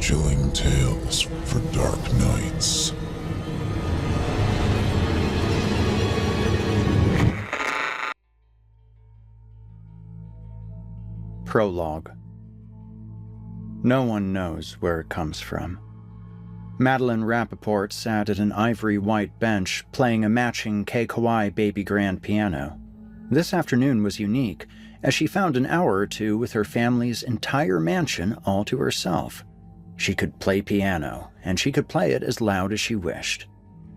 Chilling tales for dark nights. Prologue. No one knows where it comes from. Madeline Rappaport sat at an ivory-white bench playing a matching Kei baby grand piano. This afternoon was unique, as she found an hour or two with her family's entire mansion all to herself. She could play piano, and she could play it as loud as she wished.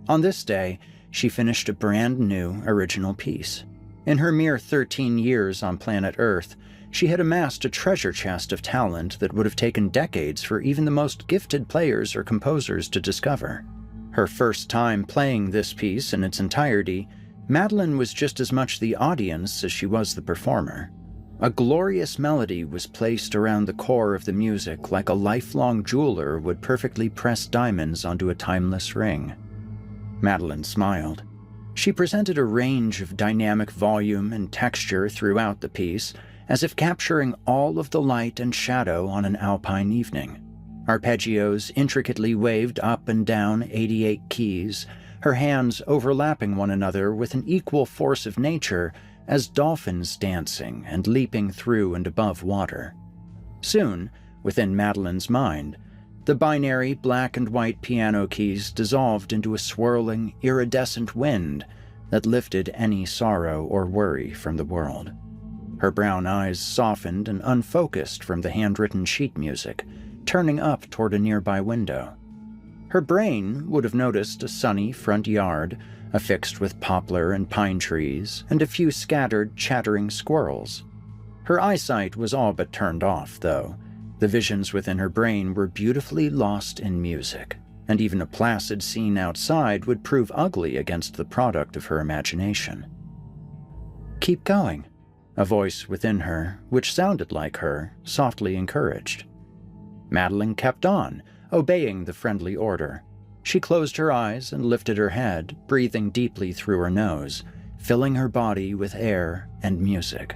On this day, she finished a brand new original piece. In her mere 13 years on planet Earth, she had amassed a treasure chest of talent that would have taken decades for even the most gifted players or composers to discover. Her first time playing this piece in its entirety, Madeline was just as much the audience as she was the performer. A glorious melody was placed around the core of the music like a lifelong jeweler would perfectly press diamonds onto a timeless ring. Madeline smiled. She presented a range of dynamic volume and texture throughout the piece, as if capturing all of the light and shadow on an alpine evening. Arpeggios intricately waved up and down 88 keys, her hands overlapping one another with an equal force of nature as dolphins dancing and leaping through and above water. Soon, within Madeline's mind, the binary black and white piano keys dissolved into a swirling, iridescent wind that lifted any sorrow or worry from the world. Her brown eyes softened and unfocused from the handwritten sheet music, turning up toward a nearby window. Her brain would have noticed a sunny front yard, affixed with poplar and pine trees, and a few scattered, chattering squirrels. Her eyesight was all but turned off, though. The visions within her brain were beautifully lost in music, and even a placid scene outside would prove ugly against the product of her imagination. "Keep going," a voice within her, which sounded like her, softly encouraged. Madeline kept on, obeying the friendly order. She closed her eyes and lifted her head, breathing deeply through her nose, filling her body with air and music.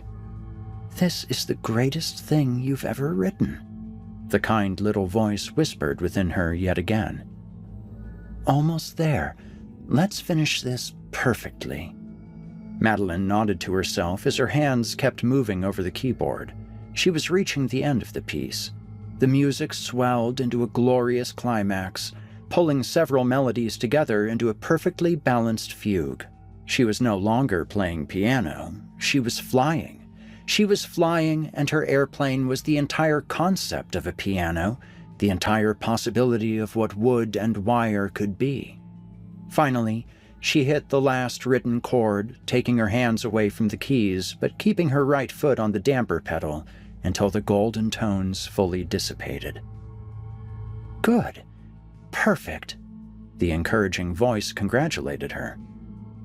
"This is the greatest thing you've ever written," the kind little voice whispered within her yet again. "Almost there. Let's finish this perfectly." Madeline nodded to herself as her hands kept moving over the keyboard. She was reaching the end of the piece. The music swelled into a glorious climax, pulling several melodies together into a perfectly balanced fugue. She was no longer playing piano. She was flying. She was flying, and her airplane was the entire concept of a piano, the entire possibility of what wood and wire could be. Finally, she hit the last written chord, taking her hands away from the keys, but keeping her right foot on the damper pedal until the golden tones fully dissipated. "Good. Perfect," the encouraging voice congratulated her.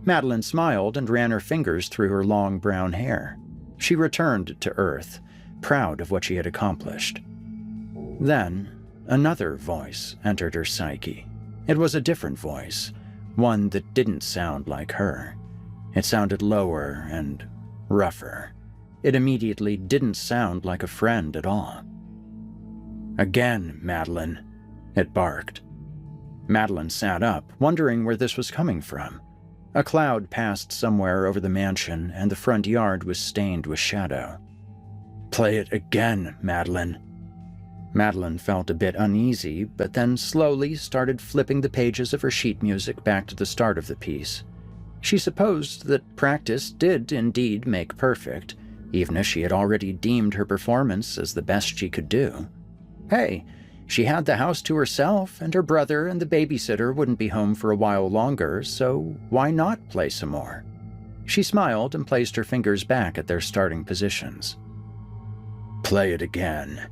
Madeline smiled and ran her fingers through her long brown hair. She returned to Earth, proud of what she had accomplished. Then, another voice entered her psyche. It was a different voice, one that didn't sound like her. It sounded lower and rougher. It immediately didn't sound like a friend at all. "Again, Madeline," it barked. Madeline sat up, wondering where this was coming from. A cloud passed somewhere over the mansion, and the front yard was stained with shadow. "Play it again, Madeline." Madeline felt a bit uneasy, but then slowly started flipping the pages of her sheet music back to the start of the piece. She supposed that practice did indeed make perfect, even if she had already deemed her performance as the best she could do. Hey, she had the house to herself, and her brother and the babysitter wouldn't be home for a while longer, so why not play some more? She smiled and placed her fingers back at their starting positions. "Play it again,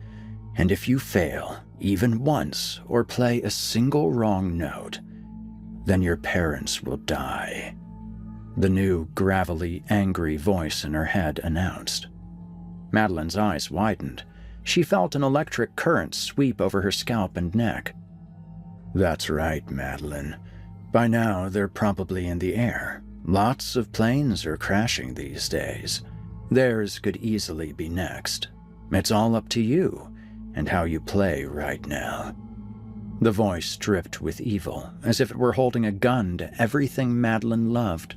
and if you fail, even once, or play a single wrong note, then your parents will die," the new, gravelly, angry voice in her head announced. Madeline's eyes widened. She felt an electric current sweep over her scalp and neck. "That's right, Madeline. By now, they're probably in the air. Lots of planes are crashing these days. Theirs could easily be next. It's all up to you. and how you play right now." The voice dripped with evil, as if it were holding a gun to everything Madeline loved.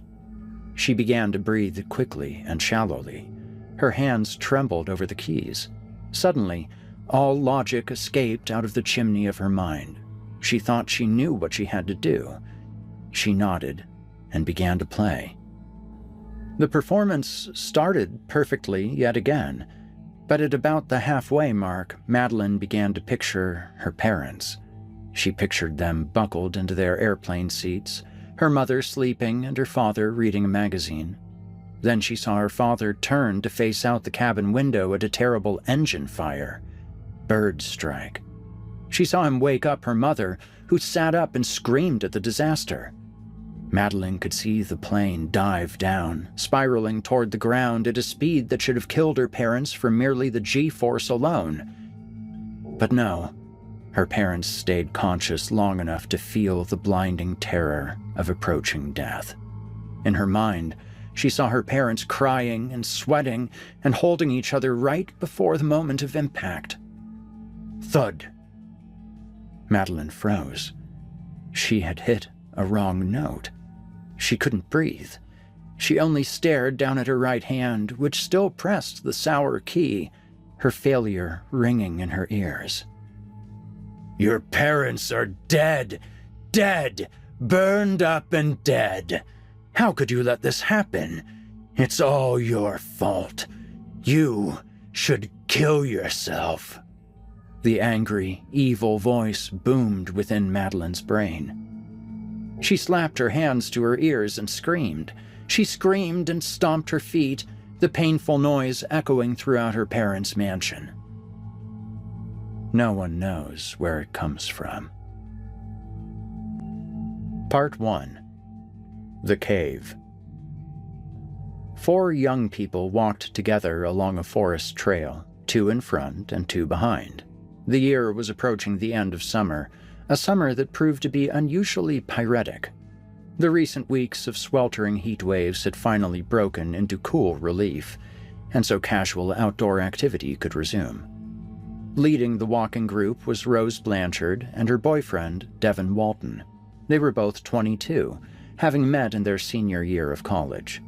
She began to breathe quickly and shallowly. Her hands trembled over the keys. Suddenly, all logic escaped out of the chimney of her mind. She thought she knew what she had to do. She nodded and began to play. The performance started perfectly yet again, but at about the halfway mark, Madeline began to picture her parents. She pictured them buckled into their airplane seats, her mother sleeping and her father reading a magazine. Then she saw her father turn to face out the cabin window at a terrible engine fire. Bird strike. She saw him wake up her mother, who sat up and screamed at the disaster. Madeline could see the plane dive down, spiraling toward the ground at a speed that should have killed her parents from merely the G-force alone. But no, her parents stayed conscious long enough to feel the blinding terror of approaching death. In her mind, she saw her parents crying and sweating and holding each other right before the moment of impact. Thud. Madeline froze. She had hit a wrong note. She couldn't breathe. She only stared down at her right hand, which still pressed the sour key, her failure ringing in her ears. "Your parents are dead! Dead! Burned up and dead! How could you let this happen? It's all your fault. You should kill yourself." The angry, evil voice boomed within Madeline's brain. She slapped her hands to her ears and screamed. She screamed and stomped her feet, the painful noise echoing throughout her parents' mansion. No one knows where it comes from. Part 1. The Cave. 4 young people walked together along a forest trail, 2 in front and 2 behind. The year was approaching the end of summer, a summer that proved to be unusually pyretic. The recent weeks of sweltering heat waves had finally broken into cool relief, and so casual outdoor activity could resume. Leading the walking group was Rose Blanchard and her boyfriend, Devin Walton. They were both 22, having met in their senior year of college.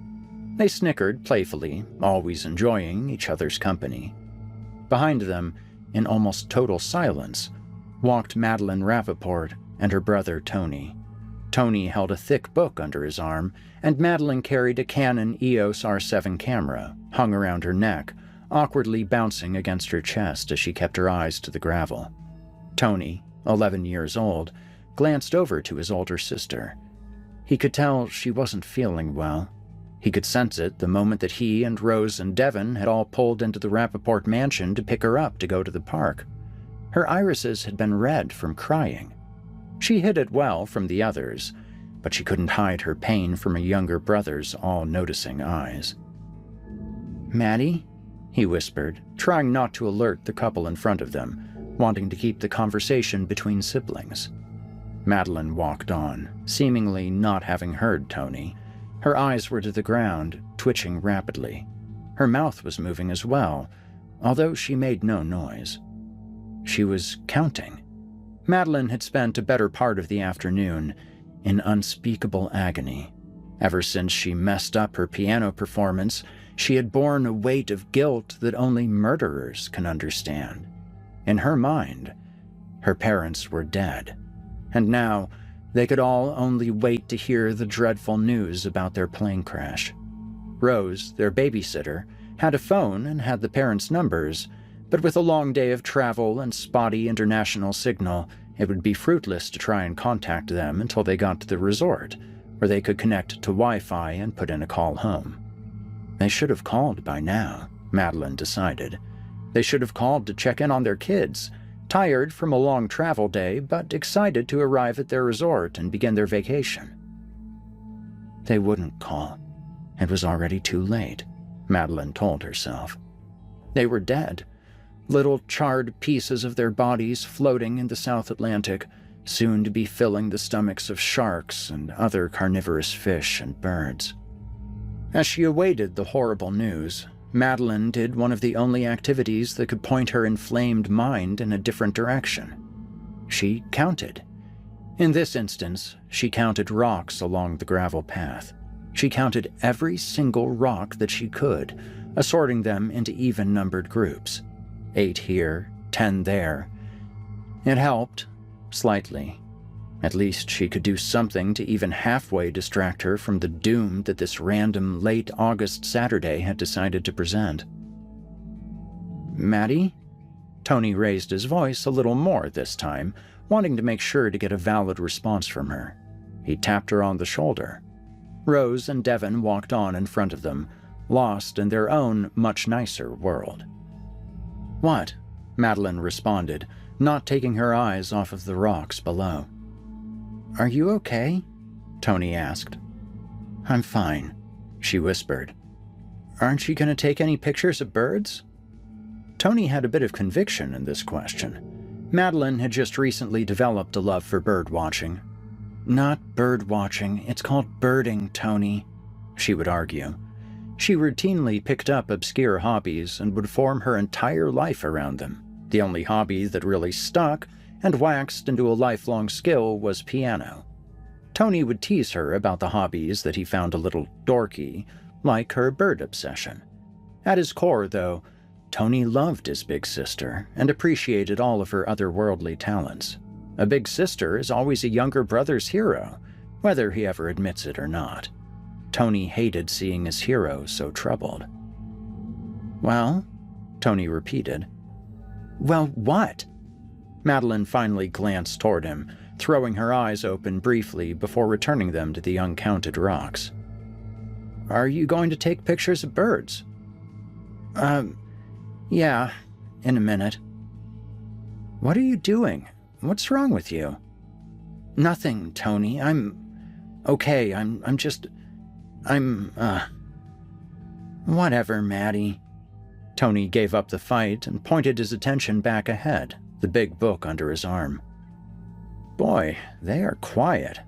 They snickered playfully, always enjoying each other's company. Behind them, in almost total silence, walked Madeline Rappaport and her brother Tony. Tony held a thick book under his arm, and Madeline carried a Canon EOS R7 camera, hung around her neck, awkwardly bouncing against her chest as she kept her eyes to the gravel. Tony, 11 years old, glanced over to his older sister. He could tell she wasn't feeling well. He could sense it the moment that he and Rose and Devin had all pulled into the Rappaport mansion to pick her up to go to the park. Her irises had been red from crying. She hid it well from the others, but she couldn't hide her pain from her younger brother's all-noticing eyes. "Maddie?" he whispered, trying not to alert the couple in front of them, wanting to keep the conversation between siblings. Madeline walked on, seemingly not having heard Tony. Her eyes were to the ground, twitching rapidly. Her mouth was moving as well, although she made no noise. She was counting. Madeline had spent a better part of the afternoon in unspeakable agony. Ever since she messed up her piano performance, she had borne a weight of guilt that only murderers can understand. In her mind, her parents were dead, and now they could all only wait to hear the dreadful news about their plane crash. Rose, their babysitter, had a phone and had the parents' numbers, but with a long day of travel and spotty international signal, it would be fruitless to try and contact them until they got to the resort, where they could connect to Wi-Fi and put in a call home. They should have called by now, Madeline decided. They should have called to check in on their kids, tired from a long travel day, but excited to arrive at their resort and begin their vacation. They wouldn't call. It was already too late, Madeline told herself. They were dead, little charred pieces of their bodies floating in the South Atlantic, soon to be filling the stomachs of sharks and other carnivorous fish and birds. As she awaited the horrible news, Madeline did one of the only activities that could point her inflamed mind in a different direction. She counted. In this instance, she counted rocks along the gravel path. She counted every single rock that she could, assorting them into even-numbered groups. 8 here, 10 there. It helped, slightly. At least she could do something to even halfway distract her from the doom that this random late August Saturday had decided to present. "Maddie?" Tony raised his voice a little more this time, wanting to make sure to get a valid response from her. He tapped her on the shoulder. Rose and Devon walked on in front of them, lost in their own much nicer world. "What?" Madeline responded, not taking her eyes off of the rocks below. "Are you okay?" Tony asked. "I'm fine," she whispered. "Aren't you going to take any pictures of birds?" Tony had a bit of conviction in this question. Madeline had just recently developed a love for bird watching. "Not bird watching, it's called birding, Tony," she would argue. She routinely picked up obscure hobbies and would form her entire life around them. The only hobby that really stuck and waxed into a lifelong skill was piano. Tony would tease her about the hobbies that he found a little dorky, like her bird obsession. At his core, though, Tony loved his big sister and appreciated all of her otherworldly talents. A big sister is always a younger brother's hero, whether he ever admits it or not. Tony hated seeing his hero so troubled. "Well?" Tony repeated. "Well, what?" Madeline finally glanced toward him, throwing her eyes open briefly before returning them to the uncounted rocks. "Are you going to take pictures of birds?" Yeah, in a minute." "What are you doing? What's wrong with you?" "Nothing, Tony. I'm okay. Whatever, Maddie." Tony gave up the fight and pointed his attention back ahead, the big book under his arm. "Boy, they are quiet,"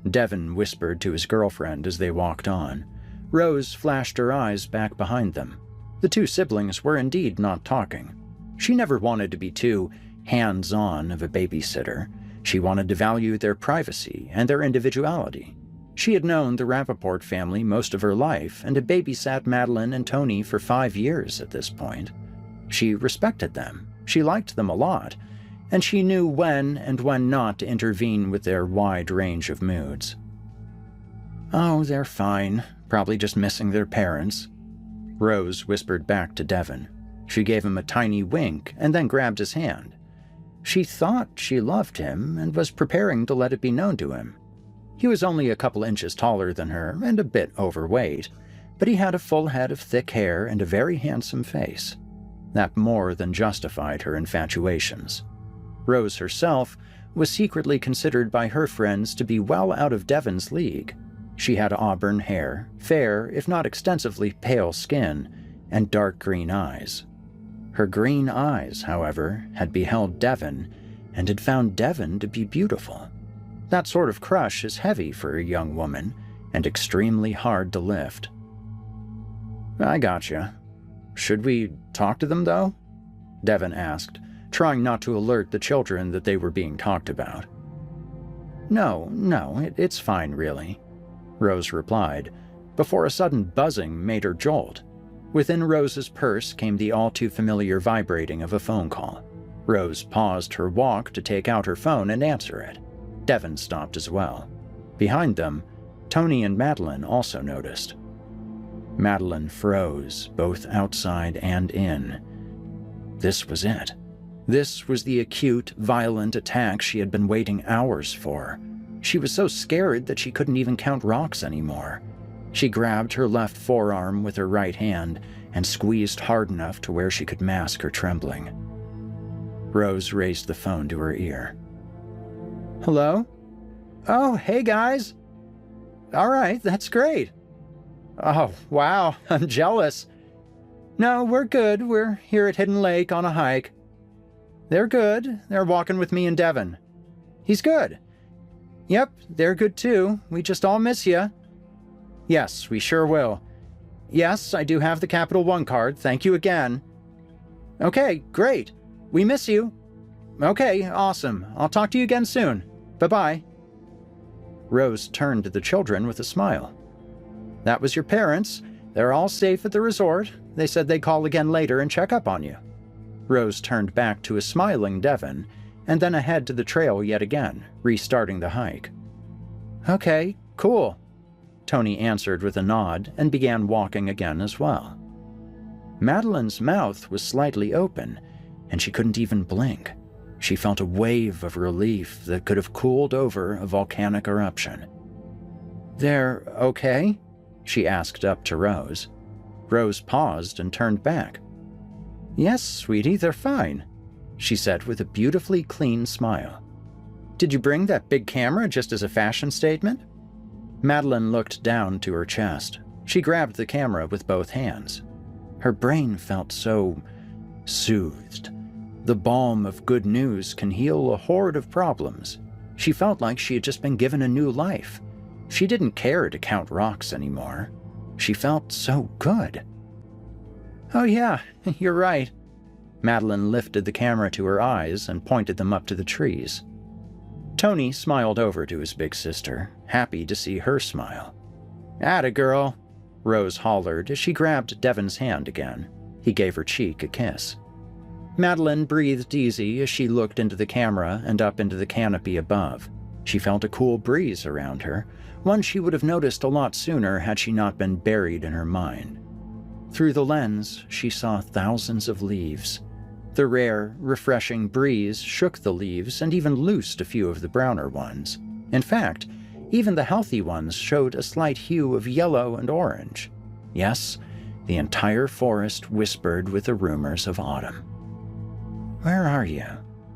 Devon whispered to his girlfriend as they walked on. Rose flashed her eyes back behind them. The two siblings were indeed not talking. She never wanted to be too hands-on of a babysitter. She wanted to value their privacy and their individuality. She had known the Rappaport family most of her life and had babysat Madeline and Tony for 5 years at this point. She respected them, she liked them a lot, and she knew when and when not to intervene with their wide range of moods. "Oh, they're fine, probably just missing their parents," Rose whispered back to Devon. She gave him a tiny wink and then grabbed his hand. She thought she loved him and was preparing to let it be known to him. He was only a couple inches taller than her and a bit overweight, but he had a full head of thick hair and a very handsome face. That more than justified her infatuations. Rose herself was secretly considered by her friends to be well out of Devon's league. She had auburn hair, fair, if not extensively pale skin, and dark green eyes. Her green eyes, however, had beheld Devon and had found Devon to be beautiful. That sort of crush is heavy for a young woman and extremely hard to lift. "I gotcha. Should we talk to them, though?" Devon asked, trying not to alert the children that they were being talked about. No, it's fine, really," Rose replied, before a sudden buzzing made her jolt. Within Rose's purse came the all-too-familiar vibrating of a phone call. Rose paused her walk to take out her phone and answer it. Devon stopped as well. Behind them, Tony and Madeline also noticed. Madeline froze, both outside and in. This was it. This was the acute, violent attack she had been waiting hours for. She was so scared that she couldn't even count rocks anymore. She grabbed her left forearm with her right hand and squeezed hard enough to where she could mask her trembling. Rose raised the phone to her ear. "Hello? Oh, hey guys. All right, that's great. Oh, wow, I'm jealous. No, we're good. We're here at Hidden Lake on a hike. They're good. They're walking with me and Devon. He's good. Yep, they're good too. We just all miss you. Yes, we sure will. Yes, I do have the Capital One card. Thank you again. Okay, great. We miss you. Okay, awesome. I'll talk to you again soon. Bye-bye. Rose turned to the children with a smile. That was your parents. They're all safe at the resort. They said they'd call again later and check up on you. Rose turned back to a smiling Devon, and then ahead to the trail yet again, restarting the hike. Okay, cool. Tony answered with a nod and began walking again as well. Madeline's mouth was slightly open, and she couldn't even blink. She felt a wave of relief that could have cooled over a volcanic eruption. They're okay? She asked up to Rose. Rose paused and turned back. Yes, sweetie, they're fine, she said with a beautifully clean smile. Did you bring that big camera just as a fashion statement? Madeline looked down to her chest. She grabbed the camera with both hands. Her brain felt so soothed. The balm of good news can heal a horde of problems. She felt like she had just been given a new life. She didn't care to count rocks anymore. She felt so good. Oh yeah, you're right. Madeline lifted the camera to her eyes and pointed them up to the trees. Tony smiled over to his big sister, happy to see her smile. Atta girl, Rose hollered as she grabbed Devon's hand again. He gave her cheek a kiss. Madeline breathed easy as she looked into the camera and up into the canopy above. She felt a cool breeze around her, one she would have noticed a lot sooner had she not been buried in her mind. Through the lens, she saw thousands of leaves. The rare, refreshing breeze shook the leaves and even loosed a few of the browner ones. In fact, even the healthy ones showed a slight hue of yellow and orange. Yes, the entire forest whispered with the rumors of autumn. Where are you?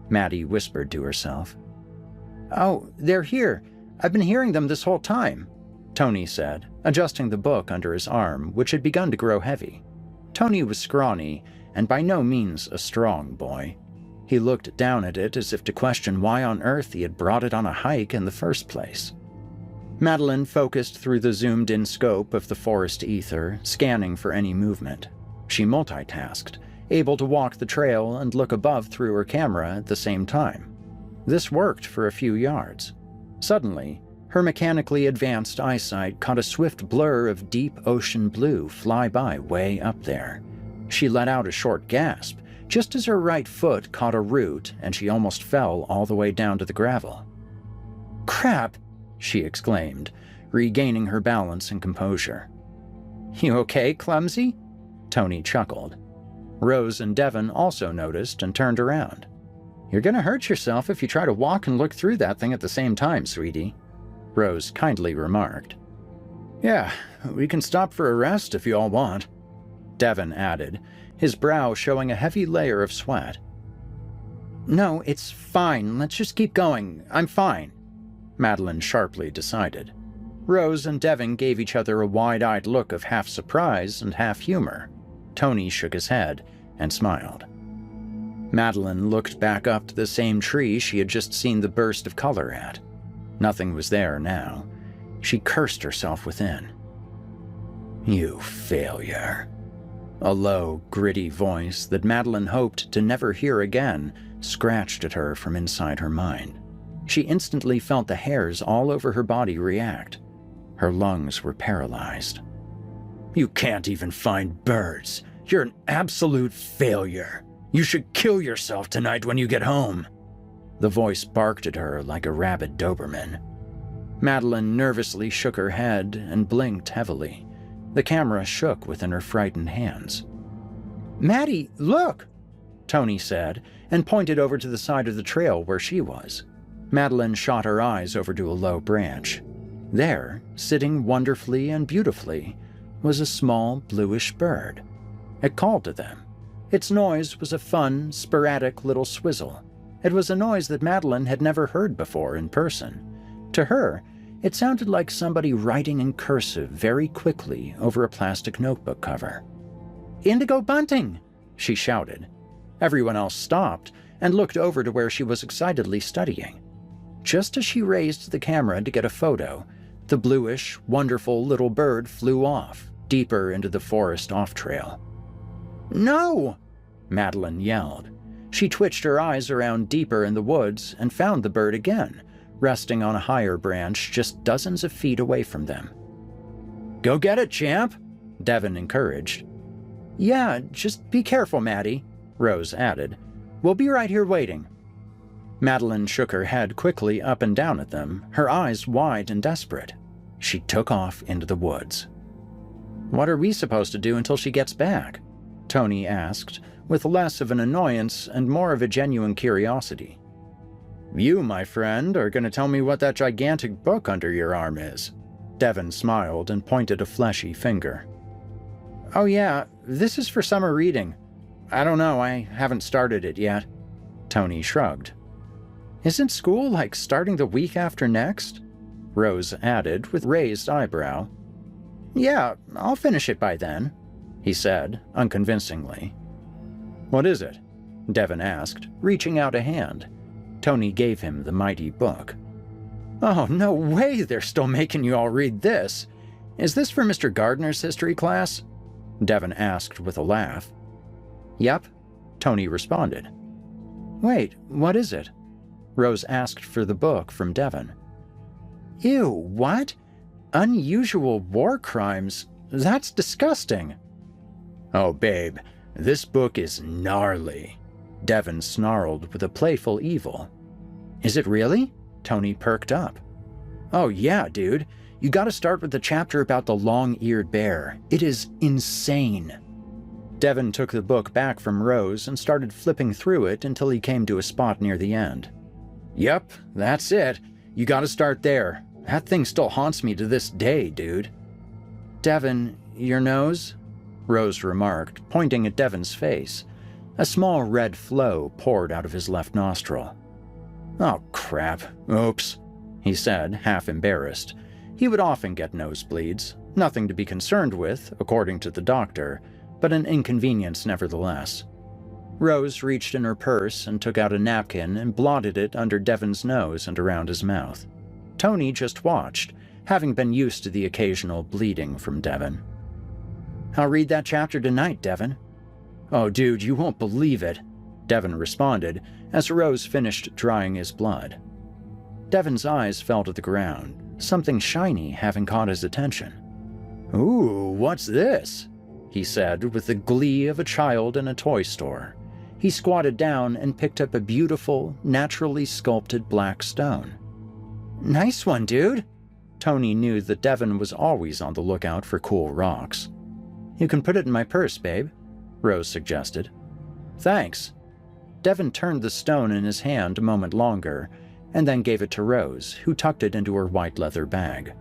Maddie whispered to herself. Oh, they're here. I've been hearing them this whole time, Tony said, adjusting the book under his arm, which had begun to grow heavy. Tony was scrawny, and by no means a strong boy. He looked down at it as if to question why on earth he had brought it on a hike in the first place. Madeline focused through the zoomed-in scope of the forest ether, scanning for any movement. She multitasked, able to walk the trail and look above through her camera at the same time. This worked for a few yards. Suddenly, her mechanically advanced eyesight caught a swift blur of deep ocean blue fly by way up there. She let out a short gasp, just as her right foot caught a root and she almost fell all the way down to the gravel. Crap, she exclaimed, regaining her balance and composure. You okay, clumsy? Tony chuckled. Rose and Devon also noticed and turned around. You're gonna hurt yourself if you try to walk and look through that thing at the same time, sweetie, Rose kindly remarked. Yeah, we can stop for a rest if you all want, Devon added, his brow showing a heavy layer of sweat. No, it's fine. Let's just keep going. I'm fine, Madeline sharply decided. Rose and Devon gave each other a wide-eyed look of half surprise and half humor. Tony shook his head and smiled. Madeline looked back up to the same tree she had just seen the burst of color at. Nothing was there now. She cursed herself within. You failure. A low, gritty voice that Madeline hoped to never hear again scratched at her from inside her mind. She instantly felt the hairs all over her body react. Her lungs were paralyzed. You can't even find birds. You're an absolute failure. You should kill yourself tonight when you get home. The voice barked at her like a rabid Doberman. Madeline nervously shook her head and blinked heavily. The camera shook within her frightened hands. Maddie, look, Tony said, and pointed over to the side of the trail where she was. Madeline shot her eyes over to a low branch. There, sitting wonderfully and beautifully, was a small bluish bird. It called to them. Its noise was a fun, sporadic little swizzle. It was a noise that Madeline had never heard before in person. To her, it sounded like somebody writing in cursive very quickly over a plastic notebook cover. Indigo bunting, she shouted. Everyone else stopped and looked over to where she was excitedly studying. Just as she raised the camera to get a photo, the bluish, wonderful little bird flew off, deeper into the forest off-trail. "No!" Madeline yelled. She twitched her eyes around deeper in the woods and found the bird again, resting on a higher branch just dozens of feet away from them. "Go get it, champ," Devon encouraged. "Yeah, just be careful, Maddie," Rose added. "We'll be right here waiting." Madeline shook her head quickly up and down at them, her eyes wide and desperate. She took off into the woods. "What are we supposed to do until she gets back?" Tony asked, with less of an annoyance and more of a genuine curiosity. "You, my friend, are going to tell me what that gigantic book under your arm is." Devon smiled and pointed a fleshy finger. "Oh yeah, this is for summer reading. I don't know, I haven't started it yet." Tony shrugged. "Isn't school like starting the week after next?" Rose added with raised eyebrow. "Yeah, I'll finish it by then," he said, unconvincingly. "What is it?" Devon asked, reaching out a hand. Tony gave him the mighty book. "Oh, no way they're still making you all read this. Is this for Mr. Gardner's history class?" Devon asked with a laugh. "Yep," Tony responded. "Wait, what is it?" Rose asked for the book from Devon. "Ew, what? Unusual war crimes? That's disgusting." "Oh, babe, this book is gnarly," Devon snarled with a playful evil. "Is it really?" Tony perked up. "Oh yeah, dude. You gotta start with the chapter about the long-eared bear. It is insane." Devon took the book back from Rose and started flipping through it until he came to a spot near the end. "Yep, that's it. You gotta start there. That thing still haunts me to this day, dude." "Devon, your nose?" Rose remarked, pointing at Devon's face. A small red flow poured out of his left nostril. "Oh, crap. Oops," he said, half embarrassed. He would often get nosebleeds, nothing to be concerned with, according to the doctor, but an inconvenience nevertheless. Rose reached in her purse and took out a napkin and blotted it under Devon's nose and around his mouth. Tony just watched, having been used to the occasional bleeding from Devon. "I'll read that chapter tonight, Devon." "Oh, dude, you won't believe it," Devon responded as Rose finished drying his blood. Devon's eyes fell to the ground, something shiny having caught his attention. "Ooh, what's this?" he said with the glee of a child in a toy store. He squatted down and picked up a beautiful, naturally sculpted black stone. "Nice one, dude." Tony knew that Devon was always on the lookout for cool rocks. "You can put it in my purse, babe," Rose suggested. "Thanks." Devon turned the stone in his hand a moment longer, and then gave it to Rose, who tucked it into her white leather bag.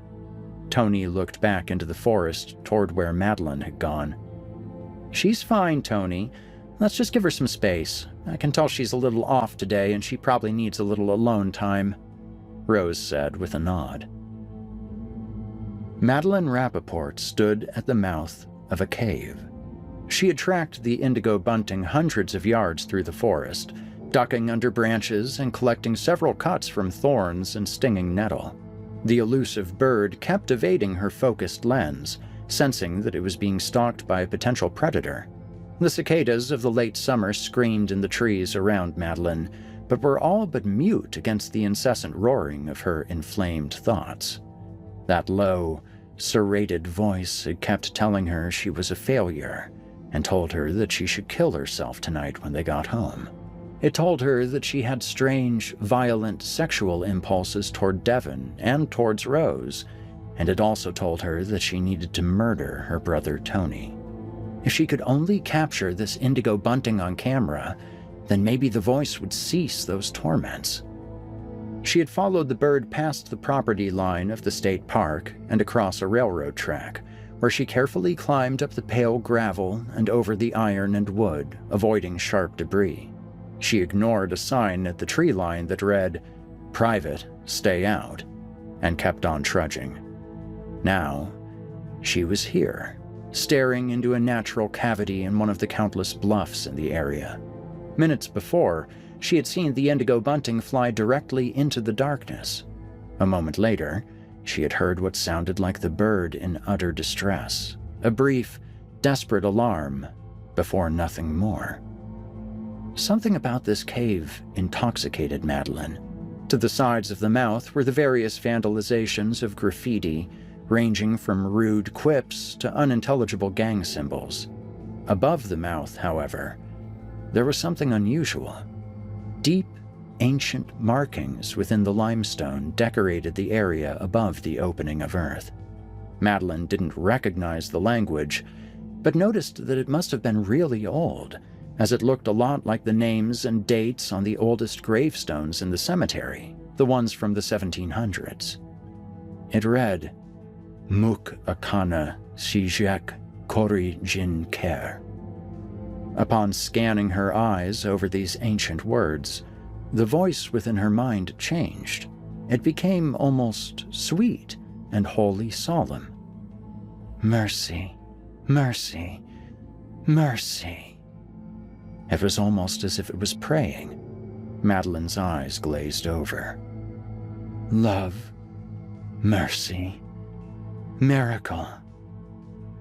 Tony looked back into the forest toward where Madeline had gone. "She's fine, Tony. Let's just give her some space. I can tell she's a little off today and she probably needs a little alone time," Rose said with a nod. Madeline Rappaport stood at the mouth of a cave. She had tracked the indigo bunting hundreds of yards through the forest, ducking under branches and collecting several cuts from thorns and stinging nettle. The elusive bird kept evading her focused lens, sensing that it was being stalked by a potential predator. The cicadas of the late summer screamed in the trees around Madeline, but were all but mute against the incessant roaring of her inflamed thoughts. That low, serrated voice had kept telling her she was a failure, and told her that she should kill herself tonight when they got home. It told her that she had strange, violent sexual impulses toward Devon and towards Rose, and it also told her that she needed to murder her brother Tony. If she could only capture this indigo bunting on camera, then maybe the voice would cease those torments. She had followed the bird past the property line of the state park and across a railroad track, where she carefully climbed up the pale gravel and over the iron and wood, avoiding sharp debris. She ignored a sign at the tree line that read, "Private, stay out," and kept on trudging. Now, she was here, staring into a natural cavity in one of the countless bluffs in the area. Minutes before, she had seen the indigo bunting fly directly into the darkness. A moment later, she had heard what sounded like the bird in utter distress, a brief, desperate alarm before nothing more. Something about this cave intoxicated Madeline. To the sides of the mouth were the various vandalizations of graffiti, ranging from rude quips to unintelligible gang symbols. Above the mouth, however, there was something unusual. Deep, ancient markings within the limestone decorated the area above the opening of earth. Madeline didn't recognize the language, but noticed that it must have been really old, as it looked a lot like the names and dates on the oldest gravestones in the cemetery, the ones from the 1700s. It read, Muk Akana Sijek Kori Jin Ker. Upon scanning her eyes over these ancient words, the voice within her mind changed. It became almost sweet and wholly solemn. Mercy, mercy, mercy. It was almost as if it was praying. Madeline's eyes glazed over. Love, mercy, miracle.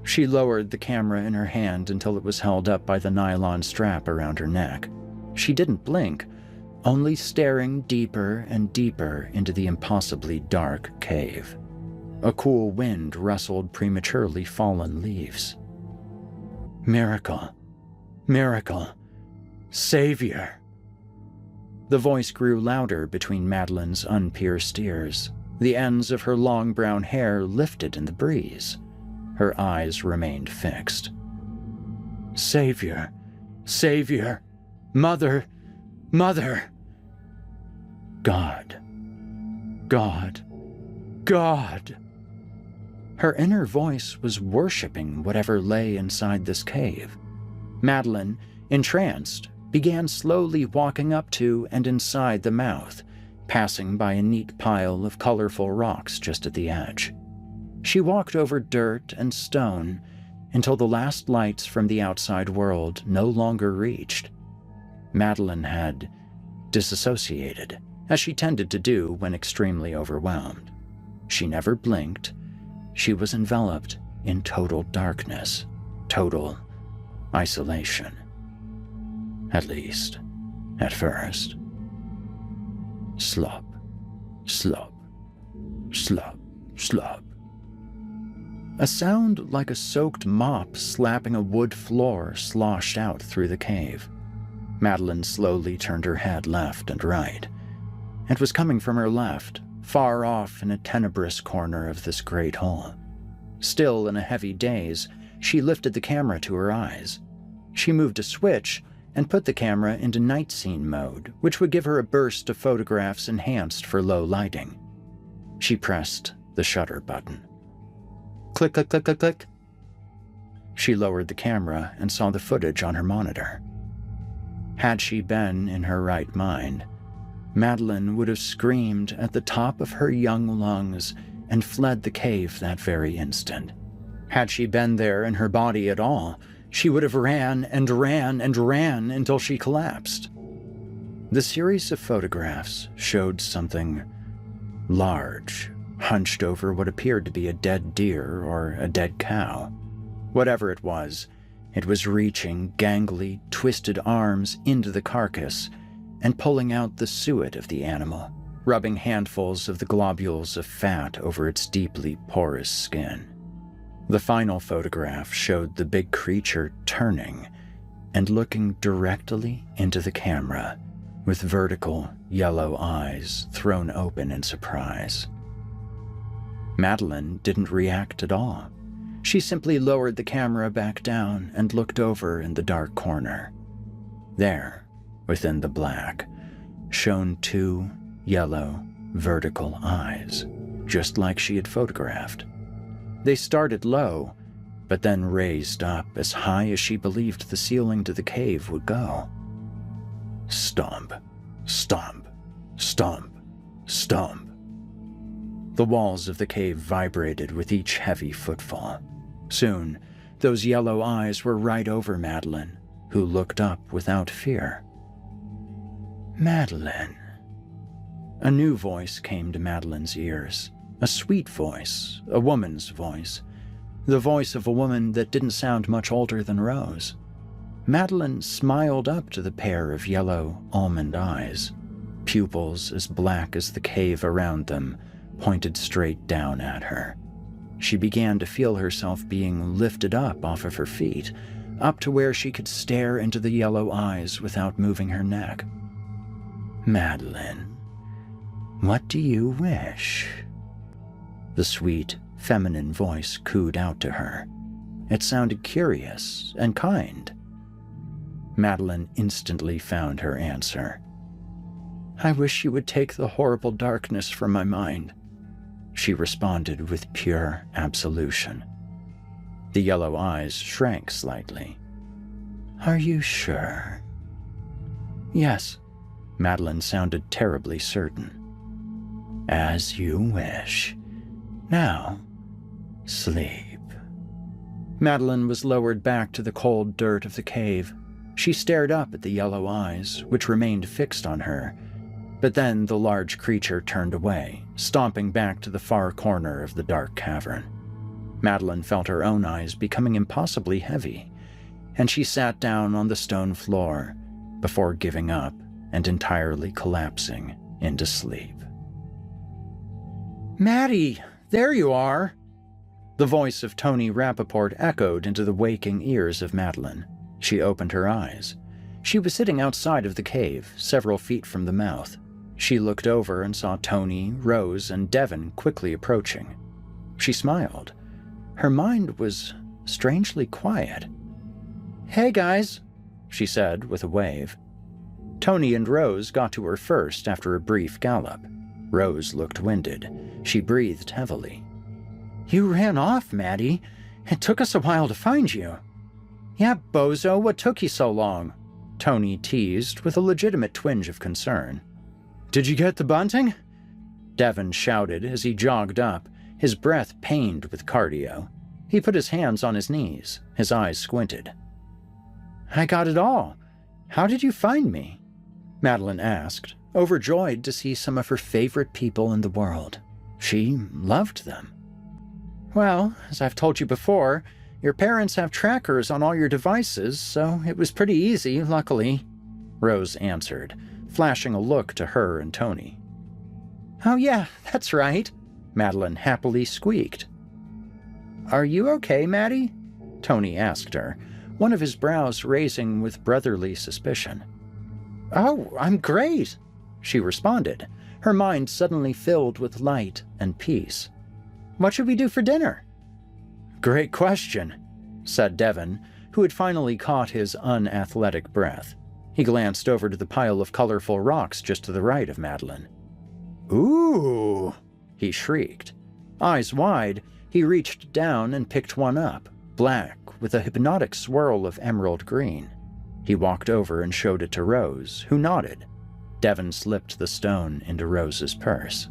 She lowered the camera in her hand until it was held up by the nylon strap around her neck. She didn't blink, only staring deeper and deeper into the impossibly dark cave. A cool wind rustled prematurely fallen leaves. Miracle, miracle, Savior. The voice grew louder between Madeline's unpierced ears. The ends of her long brown hair lifted in the breeze. Her eyes remained fixed. Savior, Savior, Mother, Mother. God, God, God. Her inner voice was worshipping whatever lay inside this cave. Madeline, entranced, began slowly walking up to and inside the mouth, passing by a neat pile of colorful rocks just at the edge. She walked over dirt and stone until the last lights from the outside world no longer reached. Madeline had disassociated, as she tended to do when extremely overwhelmed. She never blinked. She was enveloped in total darkness, total isolation. At least, at first. Slop, slop, slop, slop. A sound like a soaked mop slapping a wood floor sloshed out through the cave. Madeline slowly turned her head left and right. It was coming from her left, far off in a tenebrous corner of this great hole. Still in a heavy daze, she lifted the camera to her eyes. She moved a switch and put the camera into night scene mode, which would give her a burst of photographs enhanced for low lighting. She pressed the shutter button. Click, click, click, click, click. She lowered the camera and saw the footage on her monitor. Had she been in her right mind, Madeline would have screamed at the top of her young lungs and fled the cave that very instant. Had she been there in her body at all, she would have ran and ran and ran until she collapsed. The series of photographs showed something large, hunched over what appeared to be a dead deer or a dead cow. Whatever it was reaching gangly, twisted arms into the carcass and pulling out the suet of the animal, rubbing handfuls of the globules of fat over its deeply porous skin. The final photograph showed the big creature turning and looking directly into the camera, with vertical, yellow eyes thrown open in surprise. Madeline didn't react at all. She simply lowered the camera back down and looked over in the dark corner. There, within the black, shone two yellow, vertical eyes, just like she had photographed. They started low, but then raised up as high as she believed the ceiling to the cave would go. Stomp, stomp, stomp, stomp. The walls of the cave vibrated with each heavy footfall. Soon, those yellow eyes were right over Madeline, who looked up without fear. Madeline. A new voice came to Madeline's ears. A sweet voice, a woman's voice. the voice of a woman that didn't sound much older than Rose. Madeline smiled up to the pair of yellow almond eyes, pupils as black as the cave around them, pointed straight down at her. She began to feel herself being lifted up off of her feet, up to where she could stare into the yellow eyes without moving her neck. "Madeline, what do you wish?" The sweet, feminine voice cooed out to her. It sounded curious and kind. Madeline instantly found her answer. "I wish you would take the horrible darkness from my mind," she responded with pure absolution. The yellow eyes shrank slightly. "Are you sure?" "Yes," Madeline sounded terribly certain. "As you wish. Now, sleep." Madeline was lowered back to the cold dirt of the cave. She stared up at the yellow eyes, which remained fixed on her, but then the large creature turned away, stomping back to the far corner of the dark cavern. Madeline felt her own eyes becoming impossibly heavy, and she sat down on the stone floor before giving up and entirely collapsing into sleep. "Maddie, there you are!" The voice of Tony Rappaport echoed into the waking ears of Madeline. She opened her eyes. She was sitting outside of the cave, several feet from the mouth. She looked over and saw Tony, Rose, and Devon quickly approaching. She smiled. Her mind was strangely quiet. "Hey, guys," she said with a wave. Tony and Rose got to her first after a brief gallop. Rose looked winded. She breathed heavily. "You ran off, Maddie. It took us a while to find you." "Yeah, bozo, what took you so long?" Tony teased with a legitimate twinge of concern. "Did you get the bunting?" Devon shouted as he jogged up, his breath pained with cardio. He put his hands on his knees, his eyes squinted. "I got it all. How did you find me?" Madeline asked, overjoyed to see some of her favorite people in the world. She loved them. "Well, as I've told you before, your parents have trackers on all your devices, so it was pretty easy, luckily," Rose answered, flashing a look to her and Tony. "Oh yeah, that's right," Madeline happily squeaked. "Are you okay, Maddie?" Tony asked her, one of his brows raising with brotherly suspicion. "Oh, I'm great," she responded, her mind suddenly filled with light and peace. "What should we do for dinner?" "Great question," said Devon, who had finally caught his unathletic breath. He glanced over to the pile of colorful rocks just to the right of Madeline. "Ooh!" he shrieked. Eyes wide, he reached down and picked one up, black with a hypnotic swirl of emerald green. He walked over and showed it to Rose, who nodded. Devon slipped the stone into Rose's purse.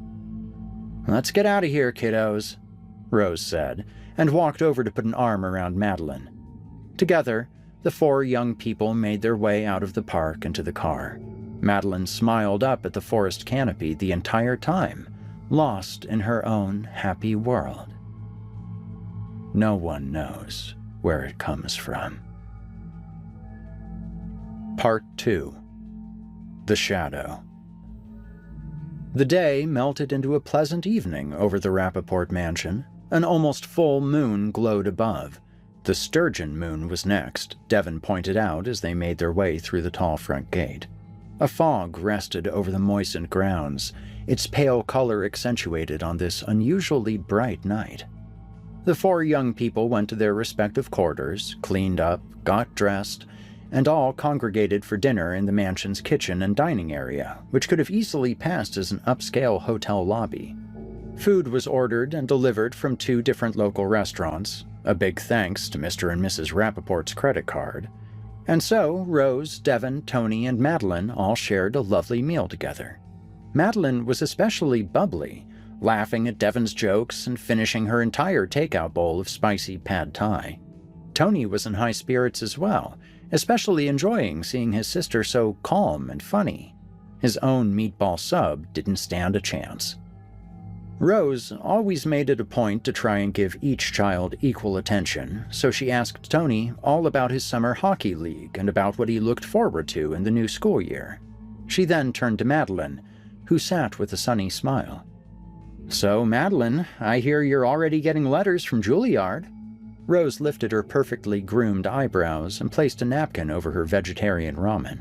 "Let's get out of here, kiddos," Rose said, and walked over to put an arm around Madeline. Together, the four young people made their way out of the park and to the car. Madeline smiled up at the forest canopy the entire time, lost in her own happy world. No one knows where it comes from. Part 2. The Shadow. The day melted into a pleasant evening over the Rappaport mansion. An almost full moon glowed above. The sturgeon moon was next, Devon pointed out as they made their way through the tall front gate. A fog rested over the moistened grounds, its pale color accentuated on this unusually bright night. The four young people went to their respective quarters, cleaned up, got dressed, and all congregated for dinner in the mansion's kitchen and dining area, which could have easily passed as an upscale hotel lobby. Food was ordered and delivered from 2 different local restaurants, a big thanks to Mr. and Mrs. Rappaport's credit card. And so Rose, Devon, Tony, and Madeline all shared a lovely meal together. Madeline was especially bubbly, laughing at Devon's jokes and finishing her entire takeout bowl of spicy pad thai. Tony was in high spirits as well, especially enjoying seeing his sister so calm and funny. His own meatball sub didn't stand a chance. Rose always made it a point to try and give each child equal attention, so she asked Tony all about his summer hockey league and about what he looked forward to in the new school year. She then turned to Madeline, who sat with a sunny smile. "So, Madeline, I hear you're already getting letters from Juilliard." Rose lifted her perfectly groomed eyebrows and placed a napkin over her vegetarian ramen.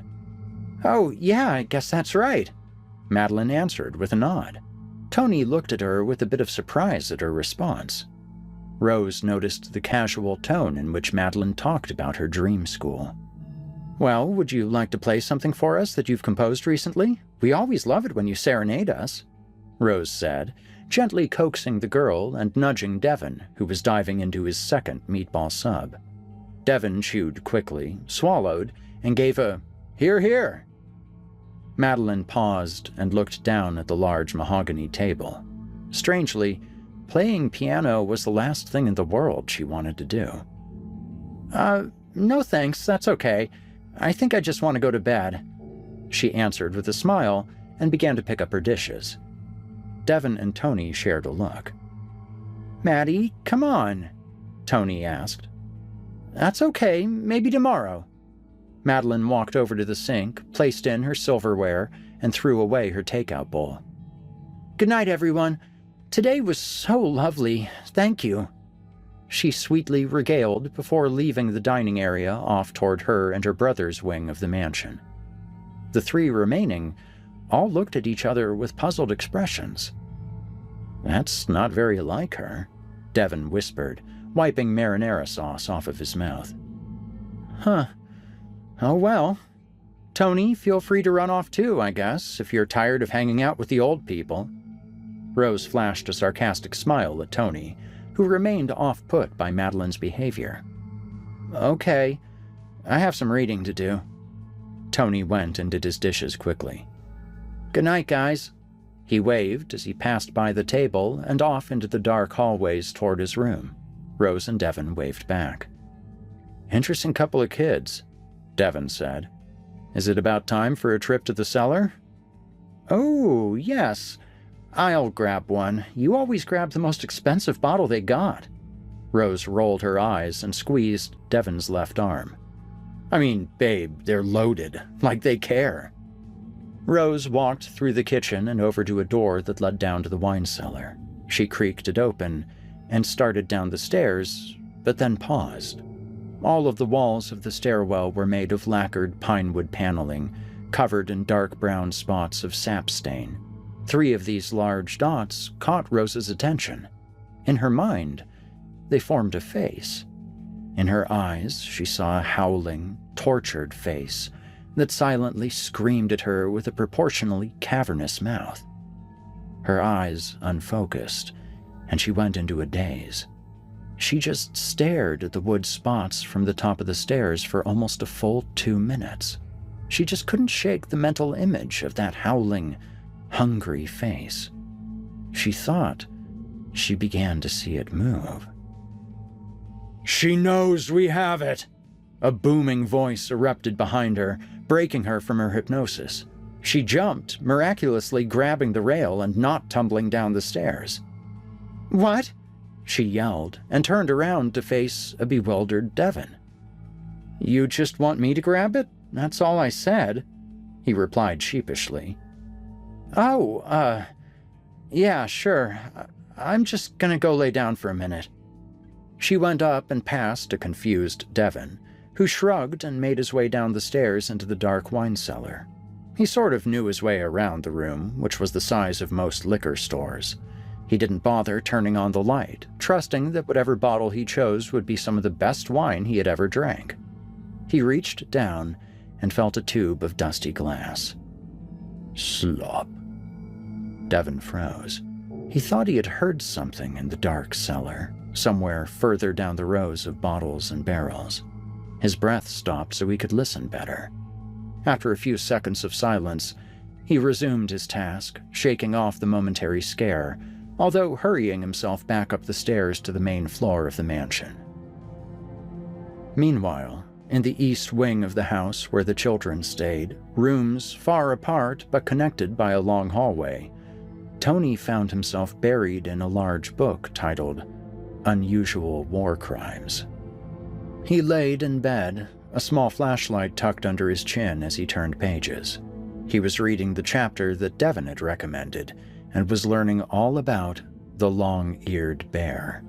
"Oh, yeah, I guess that's right," Madeline answered with a nod. Tony looked at her with a bit of surprise at her response. Rose noticed the casual tone in which Madeline talked about her dream school. "Well, would you like to play something for us that you've composed recently? We always love it when you serenade us," Rose said, gently coaxing the girl and nudging Devin, who was diving into his second meatball sub. Devin chewed quickly, swallowed, and gave a "Hear, hear." Madeline paused and looked down at the large mahogany table. Strangely, playing piano was the last thing in the world she wanted to do. No thanks, that's okay. I think I just want to go to bed," she answered with a smile and began to pick up her dishes. Devin and Tony shared a look. "Maddie, come on," Tony asked. "That's okay, maybe tomorrow." Madeline walked over to the sink, placed in her silverware, and threw away her takeout bowl. "Good night, everyone. Today was so lovely, thank you," she sweetly regaled before leaving the dining area off toward her and her brother's wing of the mansion. The three remaining all looked at each other with puzzled expressions. "That's not very like her," Devin whispered, wiping marinara sauce off of his mouth. "Huh. Oh well. Tony, feel free to run off too, I guess, if you're tired of hanging out with the old people." Rose flashed a sarcastic smile at Tony, who remained off-put by Madeline's behavior. "Okay. I have some reading to do." Tony went and did his dishes quickly. "Good night, guys." He waved as he passed by the table and off into the dark hallways toward his room. Rose and Devin waved back. "Interesting couple of kids," Devin said. "Is it about time for a trip to the cellar?" "Oh, yes. I'll grab one. You always grab the most expensive bottle they got." Rose rolled her eyes and squeezed Devin's left arm. "I mean, babe, they're loaded, like they care." Rose walked through the kitchen and over to a door that led down to the wine cellar. She creaked it open and started down the stairs, but then paused. All of the walls of the stairwell were made of lacquered pinewood paneling, covered in dark brown spots of sap stain. 3 of these large dots caught Rose's attention. In her mind, they formed a face. In her eyes, she saw a howling, tortured face that silently screamed at her with a proportionally cavernous mouth. Her eyes unfocused, and she went into a daze. She just stared at the wood spots from the top of the stairs for almost a full 2 minutes. She just couldn't shake the mental image of that howling, hungry face. She thought she began to see it move. "She knows we have it!" A booming voice erupted behind her, breaking her from her hypnosis. She jumped, miraculously grabbing the rail and not tumbling down the stairs. "What?" she yelled, and turned around to face a bewildered Devin. "You just want me to grab it? That's all I said," he replied sheepishly. "Oh, yeah, sure. I'm just gonna go lay down for a minute." She went up and past a confused Devin, who shrugged and made his way down the stairs into the dark wine cellar. He sort of knew his way around the room, which was the size of most liquor stores. He didn't bother turning on the light, trusting that whatever bottle he chose would be some of the best wine he had ever drank. He reached down and felt a tube of dusty glass. Slop. Devin froze. He thought he had heard something in the dark cellar, somewhere further down the rows of bottles and barrels. His breath stopped so he could listen better. After a few seconds of silence, he resumed his task, shaking off the momentary scare, although hurrying himself back up the stairs to the main floor of the mansion. Meanwhile, in the east wing of the house where the children stayed, rooms far apart but connected by a long hallway, Tony found himself buried in a large book titled Unusual War Crimes. He laid in bed, a small flashlight tucked under his chin as he turned pages. He was reading the chapter that Devon had recommended and was learning all about the long-eared bear.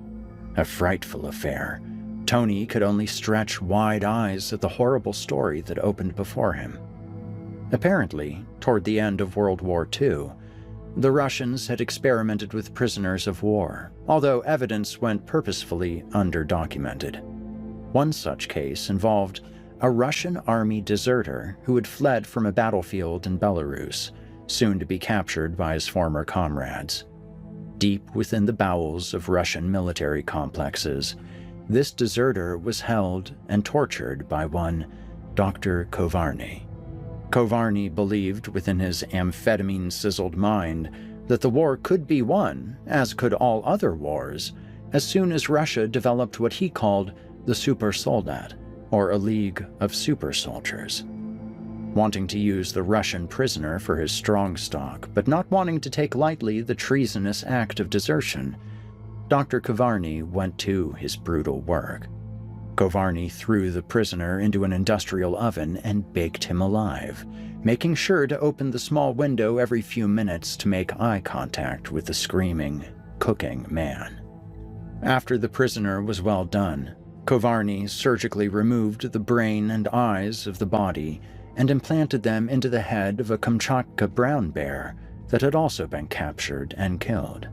A frightful affair. Tony could only stretch wide eyes at the horrible story that opened before him. Apparently, toward the end of World War II, the Russians had experimented with prisoners of war, although evidence went purposefully underdocumented. One such case involved a Russian army deserter who had fled from a battlefield in Belarus, soon to be captured by his former comrades. Deep within the bowels of Russian military complexes, this deserter was held and tortured by one Dr. Kovarny. Kovarny believed within his amphetamine-sizzled mind that the war could be won, as could all other wars, as soon as Russia developed what he called the Super Soldat, or a league of super soldiers. Wanting to use the Russian prisoner for his strong stock, but not wanting to take lightly the treasonous act of desertion, Dr. Kovarny went to his brutal work. Kovarny threw the prisoner into an industrial oven and baked him alive, making sure to open the small window every few minutes to make eye contact with the screaming, cooking man. After the prisoner was well done, Kovarny surgically removed the brain and eyes of the body and implanted them into the head of a Kamchatka brown bear that had also been captured and killed.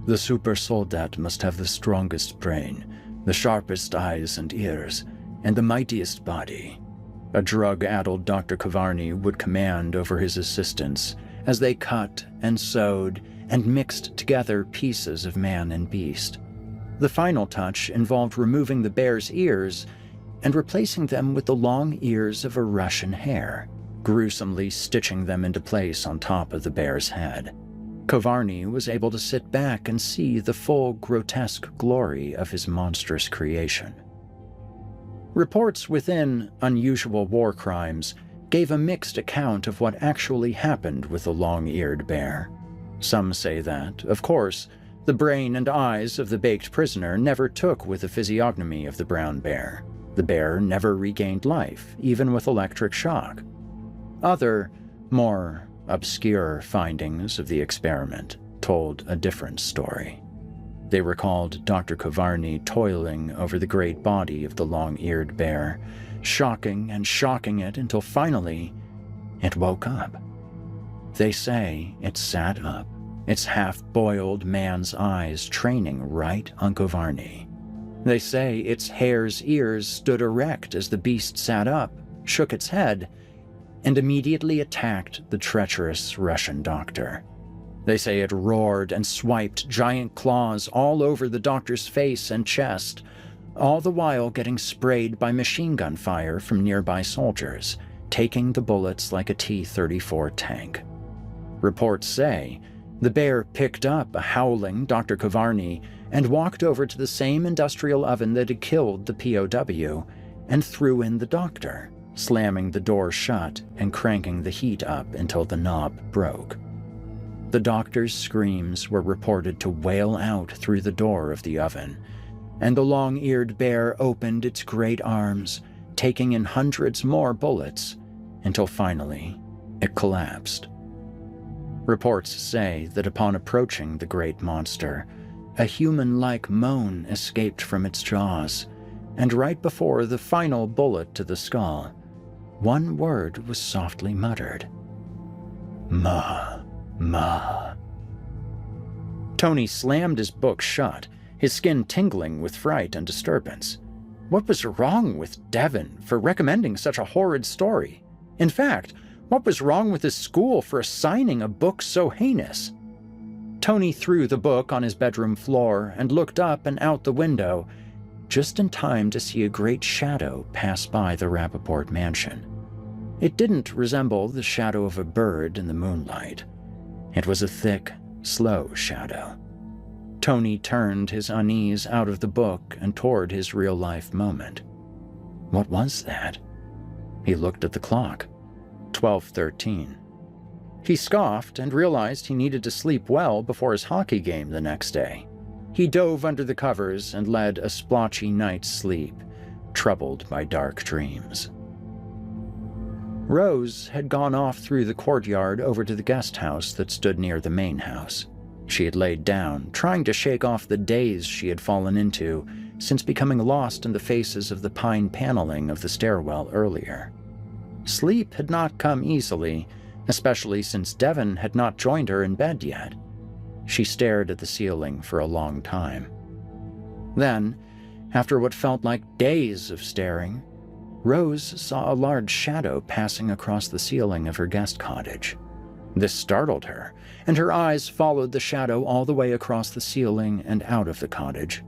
The super soldat must have the strongest brain, the sharpest eyes and ears, and the mightiest body, a drug-addled Dr. Kovarny would command over his assistants as they cut and sewed and mixed together pieces of man and beast. The final touch involved removing the bear's ears and replacing them with the long ears of a Russian hare, gruesomely stitching them into place on top of the bear's head. Kovarny was able to sit back and see the full grotesque glory of his monstrous creation. Reports within Unusual War Crimes gave a mixed account of what actually happened with the long-eared bear. Some say that, of course, the brain and eyes of the baked prisoner never took with the physiognomy of the brown bear. The bear never regained life, even with electric shock. Other, more obscure findings of the experiment told a different story. They recalled Dr. Kovarny toiling over the great body of the long-eared bear, shocking and shocking it until finally it woke up. They say it sat up, its half-boiled man's eyes training right on Kovarny. They say its hare's ears stood erect as the beast sat up, shook its head, and immediately attacked the treacherous Russian doctor. They say it roared and swiped giant claws all over the doctor's face and chest, all the while getting sprayed by machine gun fire from nearby soldiers, taking the bullets like a T-34 tank. Reports say the bear picked up a howling Dr. Kovarny and walked over to the same industrial oven that had killed the POW and threw in the doctor, slamming the door shut and cranking the heat up until the knob broke. The doctor's screams were reported to wail out through the door of the oven, and the long-eared bear opened its great arms, taking in hundreds more bullets, until finally it collapsed. Reports say that upon approaching the great monster, a human-like moan escaped from its jaws, and right before the final bullet to the skull, one word was softly muttered. Ma, ma. Tony slammed his book shut, his skin tingling with fright and disturbance. What was wrong with Devon for recommending such a horrid story? In fact, what was wrong with his school for assigning a book so heinous? Tony threw the book on his bedroom floor and looked up and out the window, just in time to see a great shadow pass by the Rappaport mansion. It didn't resemble the shadow of a bird in the moonlight. It was a thick, slow shadow. Tony turned his unease out of the book and toward his real-life moment. What was that? He looked at the clock. 12:13. He scoffed and realized he needed to sleep well before his hockey game the next day. He dove under the covers and led a splotchy night's sleep, troubled by dark dreams. Rose had gone off through the courtyard over to the guest house that stood near the main house. She had laid down, trying to shake off the daze she had fallen into since becoming lost in the faces of the pine paneling of the stairwell earlier. Sleep had not come easily, especially since Devon had not joined her in bed yet. She stared at the ceiling for a long time. Then, after what felt like days of staring, Rose saw a large shadow passing across the ceiling of her guest cottage. This startled her, and her eyes followed the shadow all the way across the ceiling and out of the cottage.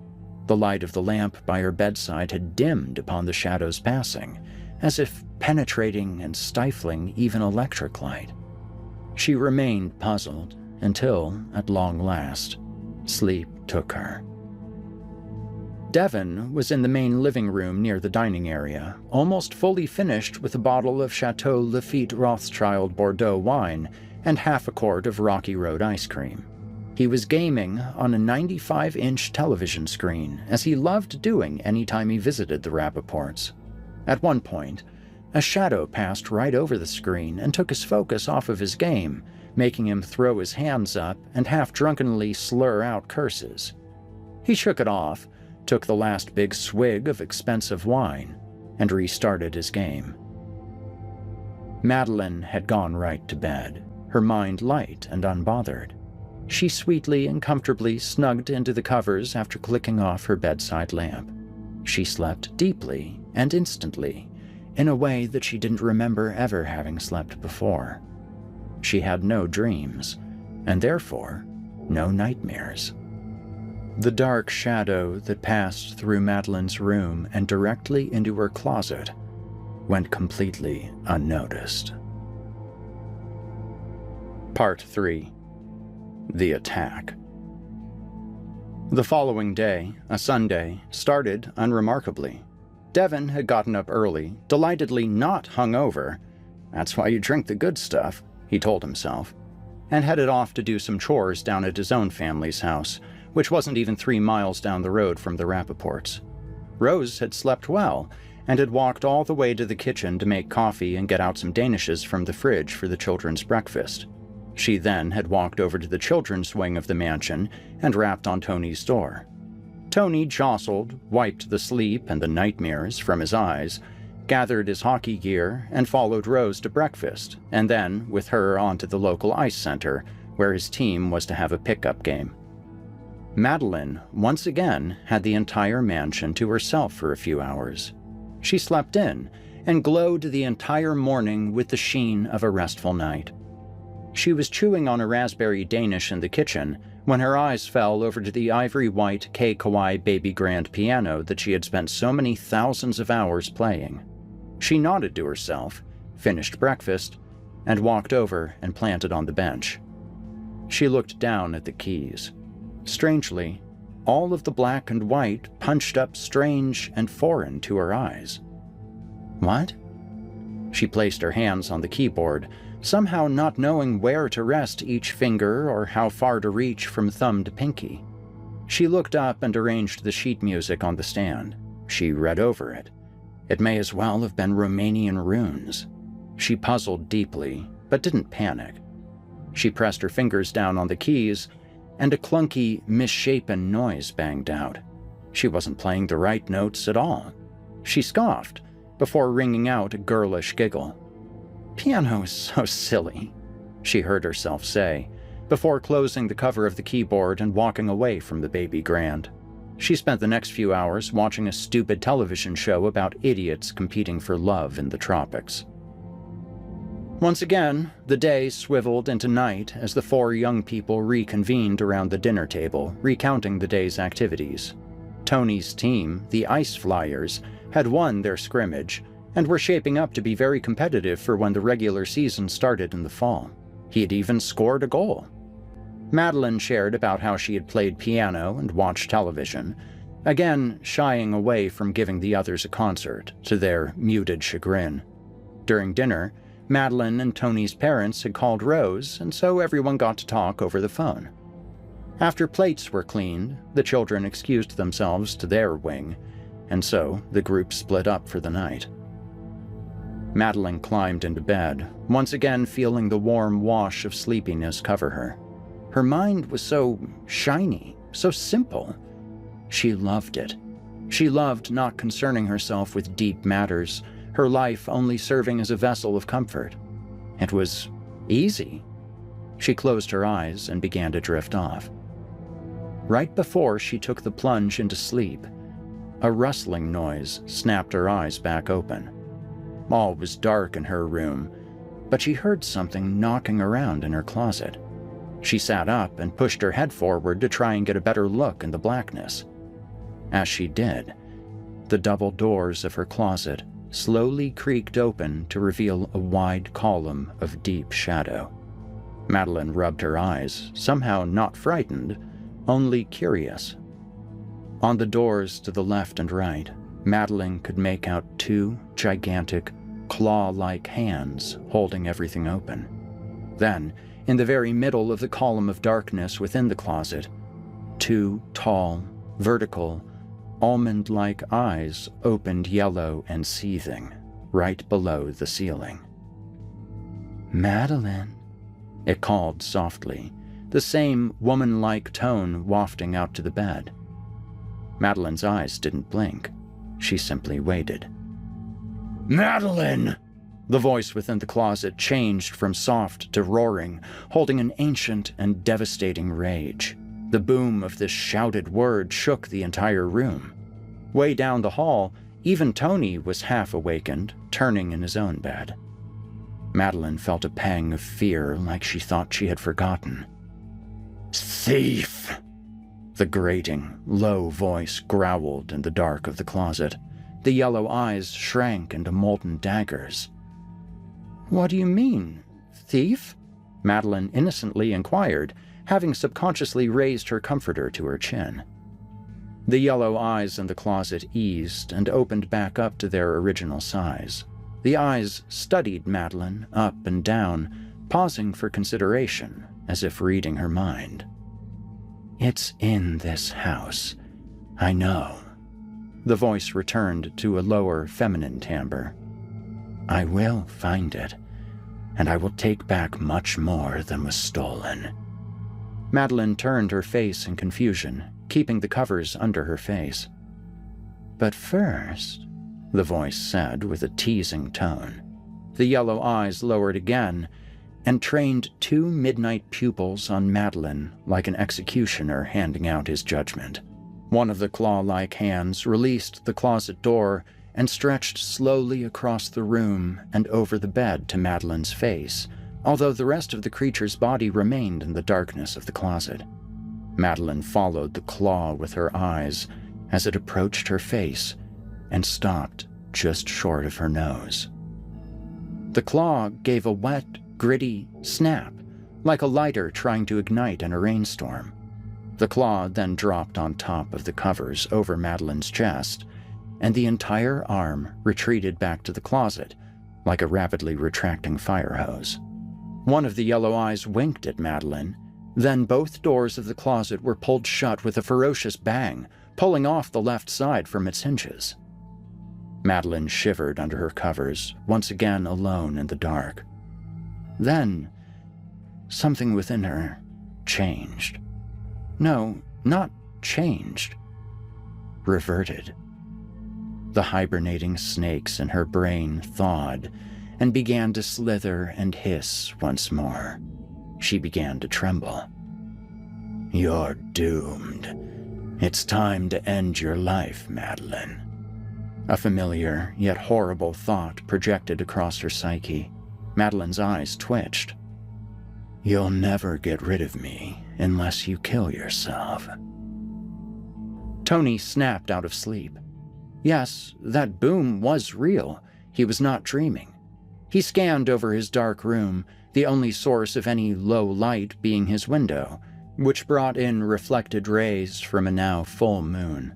The light of the lamp by her bedside had dimmed upon the shadow's passing, as if penetrating and stifling even electric light. She remained puzzled until, at long last, sleep took her. Devon was in the main living room near the dining area, almost fully finished with a bottle of Chateau Lafite Rothschild Bordeaux wine and half a quart of Rocky Road ice cream. He was gaming on a 95-inch television screen, as he loved doing any time he visited the Rappaports. At one point, a shadow passed right over the screen and took his focus off of his game, making him throw his hands up and half-drunkenly slur out curses. He shook it off, took the last big swig of expensive wine, and restarted his game. Madeline had gone right to bed, her mind light and unbothered. She sweetly and comfortably snugged into the covers after clicking off her bedside lamp. She slept deeply and instantly, in a way that she didn't remember ever having slept before. She had no dreams, and therefore no nightmares. The dark shadow that passed through Madeline's room and directly into her closet went completely unnoticed. Part 3. The Attack. The following day, a Sunday, started unremarkably. Devon had gotten up early, delightedly not hungover. That's why you drink the good stuff, he told himself, and headed off to do some chores down at his own family's house, which wasn't even 3 miles down the road from the Rappaports. Rose had slept well, and had walked all the way to the kitchen to make coffee and get out some danishes from the fridge for the children's breakfast. She then had walked over to the children's wing of the mansion and rapped on Tony's door. Tony jostled, wiped the sleep and the nightmares from his eyes, gathered his hockey gear, and followed Rose to breakfast, and then, with her, onto the local ice center, where his team was to have a pickup game. Madeline, once again, had the entire mansion to herself for a few hours. She slept in, and glowed the entire morning with the sheen of a restful night. She was chewing on a raspberry Danish in the kitchen when her eyes fell over to the ivory-white K. Kawai baby grand piano that she had spent so many thousands of hours playing. She nodded to herself, finished breakfast, and walked over and planted on the bench. She looked down at the keys. Strangely, all of the black and white punched up strange and foreign to her eyes. What? She placed her hands on the keyboard, somehow not knowing where to rest each finger or how far to reach from thumb to pinky. She looked up and arranged the sheet music on the stand. She read over it. It may as well have been Romanian runes. She puzzled deeply, but didn't panic. She pressed her fingers down on the keys, and a clunky, misshapen noise banged out. She wasn't playing the right notes at all. She scoffed, before ringing out a girlish giggle. "Piano is so silly," she heard herself say, before closing the cover of the keyboard and walking away from the baby grand. She spent the next few hours watching a stupid television show about idiots competing for love in the tropics. Once again, the day swiveled into night as the 4 young people reconvened around the dinner table, recounting the day's activities. Tony's team, the Ice Flyers, had won their scrimmage, and were shaping up to be very competitive for when the regular season started in the fall. He had even scored a goal. Madeline shared about how she had played piano and watched television, again shying away from giving the others a concert, to their muted chagrin. During dinner, Madeline and Tony's parents had called Rose, and so everyone got to talk over the phone. After plates were cleaned, the children excused themselves to their wing, and so the group split up for the night. Madeline climbed into bed, once again feeling the warm wash of sleepiness cover her. Her mind was so shiny, so simple. She loved it. She loved not concerning herself with deep matters, her life only serving as a vessel of comfort. It was easy. She closed her eyes and began to drift off. Right before she took the plunge into sleep, a rustling noise snapped her eyes back open. All was dark in her room, but she heard something knocking around in her closet. She sat up and pushed her head forward to try and get a better look in the blackness. As she did, the double doors of her closet slowly creaked open to reveal a wide column of deep shadow. Madeline rubbed her eyes, somehow not frightened, only curious. On the doors to the left and right, Madeline could make out two gigantic, claw-like hands holding everything open. Then, in the very middle of the column of darkness within the closet, two tall, vertical, almond-like eyes opened yellow and seething, right below the ceiling. "Madeline," it called softly, the same woman-like tone wafting out to the bed. Madeline's eyes didn't blink. She simply waited. "Madeline!" The voice within the closet changed from soft to roaring, holding an ancient and devastating rage. The boom of this shouted word shook the entire room. Way down the hall, even Tony was half awakened, turning in his own bed. Madeline felt a pang of fear, like she thought she had forgotten. "Thief!" The grating, low voice growled in the dark of the closet. The yellow eyes shrank into molten daggers. "What do you mean, thief?" Madeline innocently inquired, having subconsciously raised her comforter to her chin. The yellow eyes in the closet eased and opened back up to their original size. The eyes studied Madeline up and down, pausing for consideration, as if reading her mind. "It's in this house. I know." The voice returned to a lower feminine timbre. "I will find it, and I will take back much more than was stolen." Madeline turned her face in confusion, keeping the covers under her face. "But first," the voice said with a teasing tone. The yellow eyes lowered again and trained two midnight pupils on Madeline like an executioner handing out his judgment. One of the claw-like hands released the closet door and stretched slowly across the room and over the bed to Madeline's face, although the rest of the creature's body remained in the darkness of the closet. Madeline followed the claw with her eyes as it approached her face and stopped just short of her nose. The claw gave a wet, gritty snap, like a lighter trying to ignite in a rainstorm. The claw then dropped on top of the covers over Madeline's chest, and the entire arm retreated back to the closet, like a rapidly retracting fire hose. One of the yellow eyes winked at Madeline, then both doors of the closet were pulled shut with a ferocious bang, pulling off the left side from its hinges. Madeline shivered under her covers, once again alone in the dark. Then, something within her changed. No, not changed. Reverted. The hibernating snakes in her brain thawed and began to slither and hiss once more. She began to tremble. "You're doomed. It's time to end your life, Madeline." A familiar yet horrible thought projected across her psyche. Madeline's eyes twitched. "You'll never get rid of me unless you kill yourself." Tony snapped out of sleep. Yes, that boom was real. He was not dreaming. He scanned over his dark room, the only source of any low light being his window, which brought in reflected rays from a now full moon.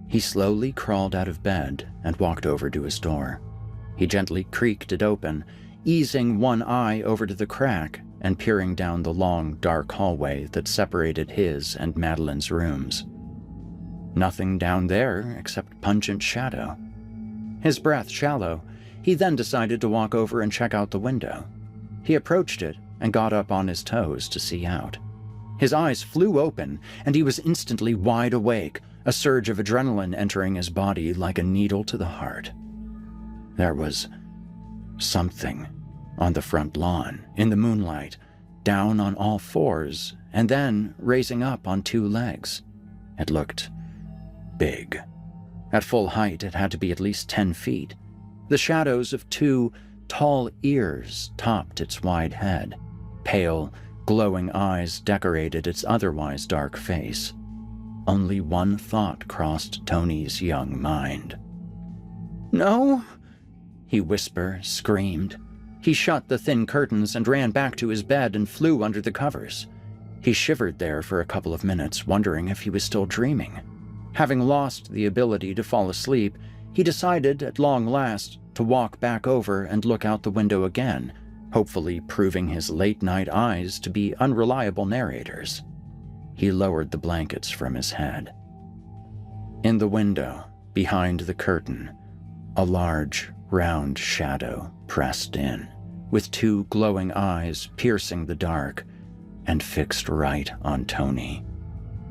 He slowly crawled out of bed and walked over to his door. He gently creaked it open, easing one eye over to the crack and peering down the long, dark hallway that separated his and Madeline's rooms. Nothing down there except pungent shadow. His breath shallow, he then decided to walk over and check out the window. He approached it and got up on his toes to see out. His eyes flew open, and he was instantly wide awake, a surge of adrenaline entering his body like a needle to the heart. There was something on the front lawn, in the moonlight, down on all fours, and then raising up on two legs. It looked big. At full height, it had to be at least 10 feet. The shadows of two tall ears topped its wide head. Pale, glowing eyes decorated its otherwise dark face. Only one thought crossed Tony's young mind. "No!" he whispered, screamed. He shut the thin curtains and ran back to his bed and flew under the covers. He shivered there for a couple of minutes, wondering if he was still dreaming. Having lost the ability to fall asleep, he decided, at long last, to walk back over and look out the window again, hopefully proving his late-night eyes to be unreliable narrators. He lowered the blankets from his head. In the window, behind the curtain, a large, round shadow pressed in, with two glowing eyes piercing the dark and fixed right on Tony.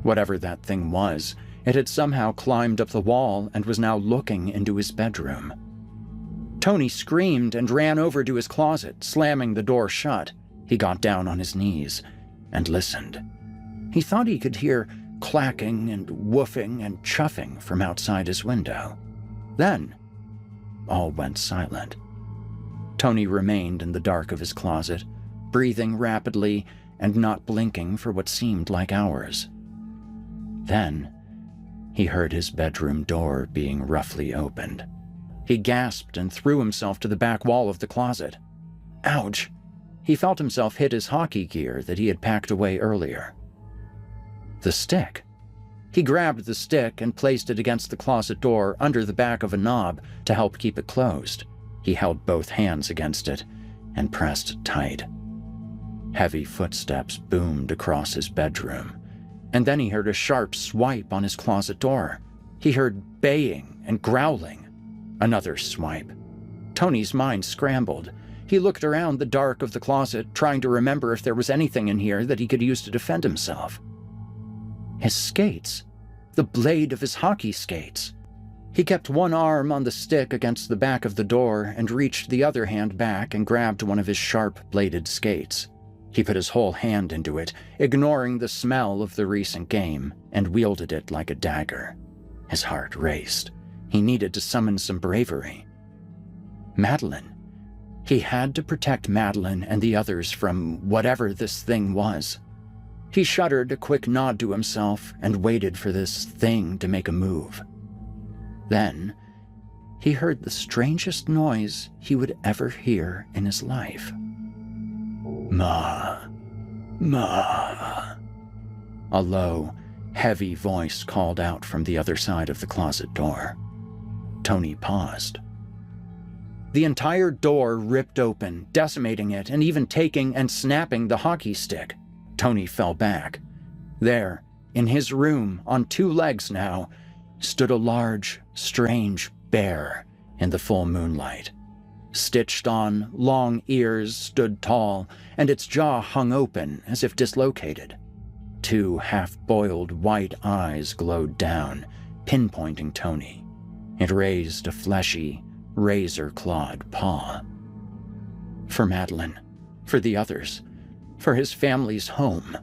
Whatever that thing was, it had somehow climbed up the wall and was now looking into his bedroom. Tony screamed and ran over to his closet, slamming the door shut. He got down on his knees and listened. He thought he could hear clacking and woofing and chuffing from outside his window. Then, all went silent. Tony remained in the dark of his closet, breathing rapidly and not blinking for what seemed like hours. Then, he heard his bedroom door being roughly opened. He gasped and threw himself to the back wall of the closet. Ouch! He felt himself hit his hockey gear that he had packed away earlier. The stick. He grabbed the stick and placed it against the closet door under the back of a knob to help keep it closed. He held both hands against it and pressed tight. Heavy footsteps boomed across his bedroom, and then he heard a sharp swipe on his closet door. He heard baying and growling. Another swipe. Tony's mind scrambled. He looked around the dark of the closet, trying to remember if there was anything in here that he could use to defend himself. His skates. The blade of his hockey skates. He kept one arm on the stick against the back of the door and reached the other hand back and grabbed one of his sharp-bladed skates. He put his whole hand into it, ignoring the smell of the recent game, and wielded it like a dagger. His heart raced. He needed to summon some bravery. Madeline. He had to protect Madeline and the others from whatever this thing was. He shuddered a quick nod to himself and waited for this thing to make a move. Then, he heard the strangest noise he would ever hear in his life. Ma. Ma. A low, heavy voice called out from the other side of the closet door. Tony paused. The entire door ripped open, decimating it and even taking and snapping the hockey stick. Tony fell back. There, in his room, on two legs now, stood a large, strange bear in the full moonlight. Stitched-on, long ears stood tall, and its jaw hung open as if dislocated. Two half-boiled white eyes glowed down, pinpointing Tony. It raised a fleshy, razor-clawed paw. For Madeline, for the others, for his family's home.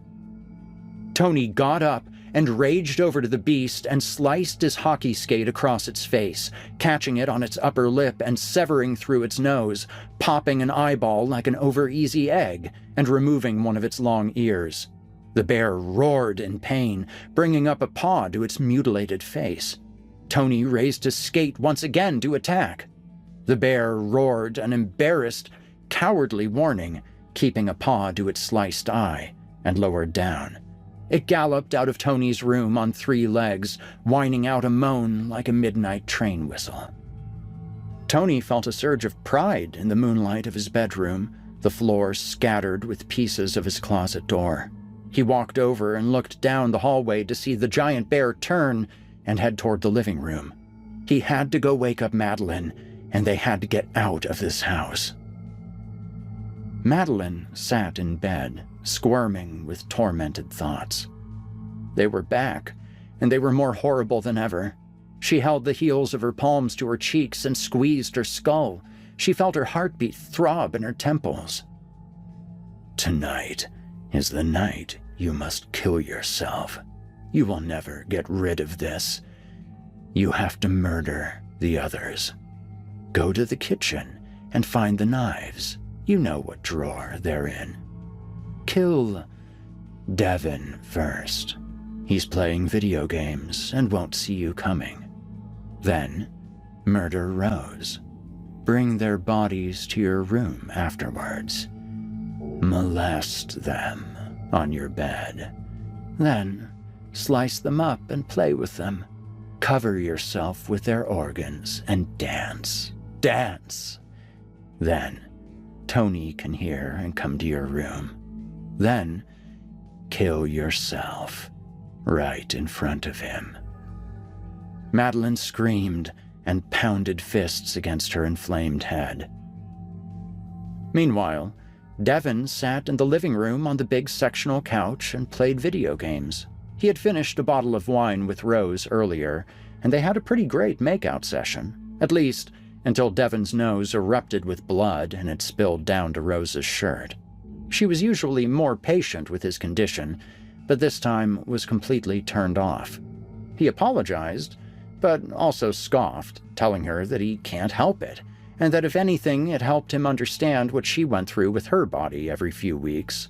Tony got up and raged over to the beast and sliced his hockey skate across its face, catching it on its upper lip and severing through its nose, popping an eyeball like an over-easy egg, and removing one of its long ears. The bear roared in pain, bringing up a paw to its mutilated face. Tony raised his skate once again to attack. The bear roared an embarrassed, cowardly warning, keeping a paw to its sliced eye, and lowered down. It galloped out of Tony's room on three legs, whining out a moan like a midnight train whistle. Tony felt a surge of pride in the moonlight of his bedroom, the floor scattered with pieces of his closet door. He walked over and looked down the hallway to see the giant bear turn and head toward the living room. He had to go wake up Madeline, and they had to get out of this house. Madeline sat in bed, squirming with tormented thoughts. They were back, and they were more horrible than ever. She held the heels of her palms to her cheeks and squeezed her skull. She felt her heartbeat throb in her temples. "Tonight is the night you must kill yourself. You will never get rid of this. You have to murder the others. Go to the kitchen and find the knives. You know what drawer they're in. Kill Devin first. He's playing video games and won't see you coming. Then, murder Rose. Bring their bodies to your room afterwards. Molest them on your bed. Then, slice them up and play with them. Cover yourself with their organs and dance. Dance! Then, Tony can hear and come to your room. Then, kill yourself right in front of him." Madeline screamed and pounded fists against her inflamed head. Meanwhile, Devin sat in the living room on the big sectional couch and played video games. He had finished a bottle of wine with Rose earlier, and they had a pretty great makeout session, at least until Devin's nose erupted with blood and it spilled down to Rose's shirt. She was usually more patient with his condition, but this time was completely turned off. He apologized, but also scoffed, telling her that he can't help it, and that if anything, it helped him understand what she went through with her body every few weeks.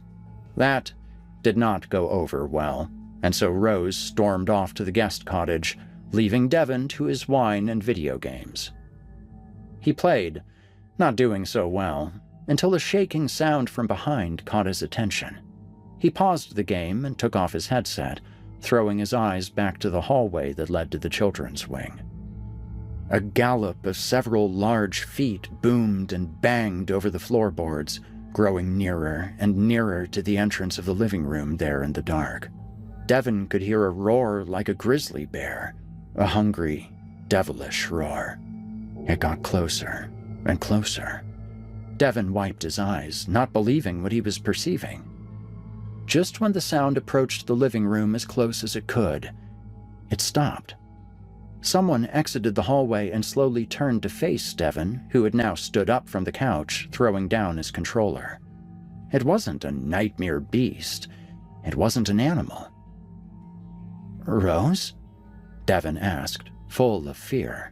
That did not go over well, and so Rose stormed off to the guest cottage, leaving Devin to his wine and video games. He played, not doing so well, until a shaking sound from behind caught his attention. He paused the game and took off his headset, throwing his eyes back to the hallway that led to the children's wing. A gallop of several large feet boomed and banged over the floorboards, growing nearer and nearer to the entrance of the living room there in the dark. Devin could hear a roar like a grizzly bear, a hungry, devilish roar. It got closer and closer. Devin wiped his eyes, not believing what he was perceiving. Just when the sound approached the living room as close as it could, it stopped. Someone exited the hallway and slowly turned to face Devin, who had now stood up from the couch, throwing down his controller. It wasn't a nightmare beast. It wasn't an animal. "Rose?" Devin asked, full of fear.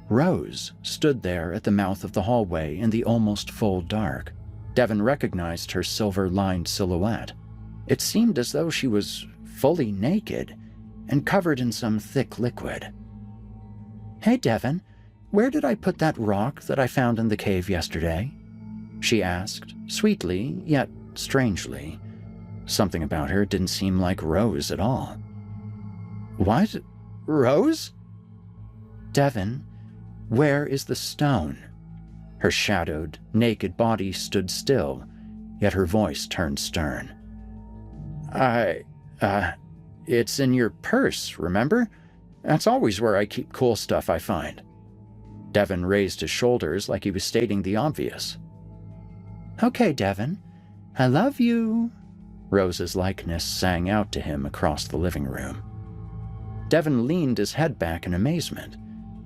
Rose stood there at the mouth of the hallway in the almost full dark. Devin recognized her silver-lined silhouette. It seemed as though she was fully naked and covered in some thick liquid. "Hey, Devin, where did I put that rock that I found in the cave yesterday?" she asked, sweetly, yet strangely. Something about her didn't seem like Rose at all. "What? Rose?" "Devin, where is the stone?" Her shadowed, naked body stood still, yet her voice turned stern. It's in your purse, remember? That's always where I keep cool stuff I find." Devin raised his shoulders like he was stating the obvious. "Okay, Devin, I love you." Rose's likeness sang out to him across the living room. Devin leaned his head back in amazement.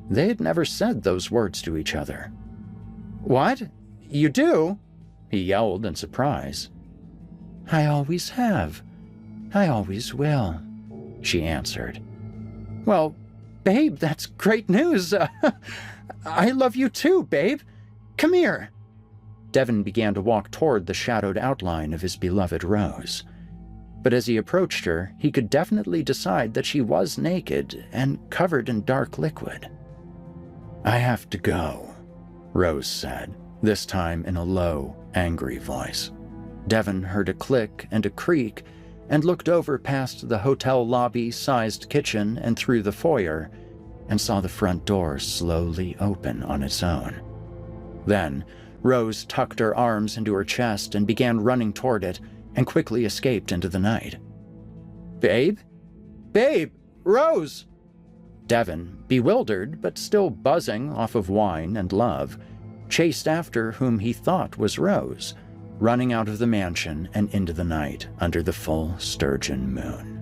They had never said those words to each other. "What? You do?" he yelled in surprise. "I always have. I always will," she answered. "Well, babe, that's great news. I love you too, babe. Come here." Devin began to walk toward the shadowed outline of his beloved Rose. But as he approached her, he could definitely decide that she was naked and covered in dark liquid. "I have to go," Rose said, this time in a low, angry voice. Devin heard a click and a creak and looked over past the hotel lobby-sized kitchen and through the foyer, and saw the front door slowly open on its own. Then, Rose tucked her arms into her chest and began running toward it and quickly escaped into the night. "Babe? Babe! Rose!" Devon, bewildered but still buzzing off of wine and love, chased after whom he thought was Rose, running out of the mansion and into the night under the full sturgeon moon.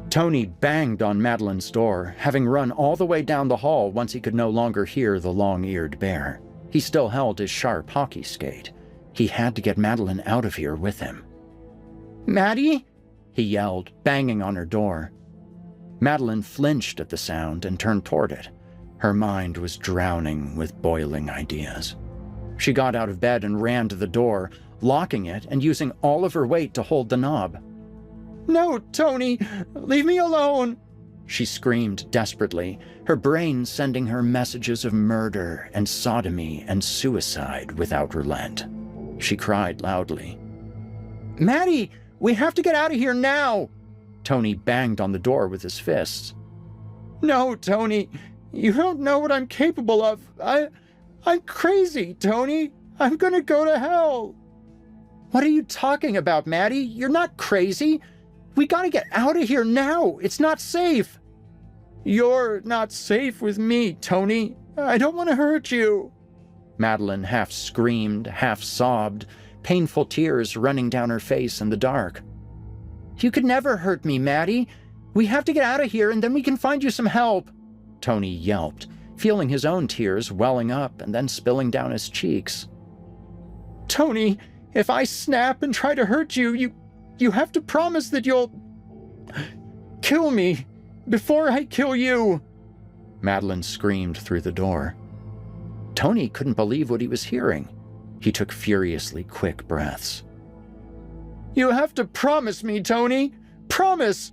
Tony banged on Madeline's door, having run all the way down the hall once he could no longer hear the long-eared bear. He still held his sharp hockey skate. He had to get Madeline out of here with him. "Maddie?" he yelled, banging on her door. Madeline flinched at the sound and turned toward it. Her mind was drowning with boiling ideas. She got out of bed and ran to the door, locking it and using all of her weight to hold the knob. "No, Tony! Leave me alone!" she screamed desperately, her brain sending her messages of murder and sodomy and suicide without relent. She cried loudly. "Maddie, we have to get out of here now!" Tony banged on the door with his fists. "No, Tony, you don't know what I'm capable of. I'm crazy, Tony. I'm gonna go to hell." "What are you talking about, Maddie? You're not crazy. We gotta get out of here now. It's not safe." "You're not safe with me, Tony. I don't want to hurt you." Madeline half screamed, half sobbed, painful tears running down her face in the dark. "You could never hurt me, Maddie. We have to get out of here and then we can find you some help," Tony yelped, feeling his own tears welling up and then spilling down his cheeks. "Tony, if I snap and try to hurt you, you have to promise that you'll kill me before I kill you," Madeline screamed through the door. Tony couldn't believe what he was hearing. He took furiously quick breaths. "You have to promise me, Tony. Promise!"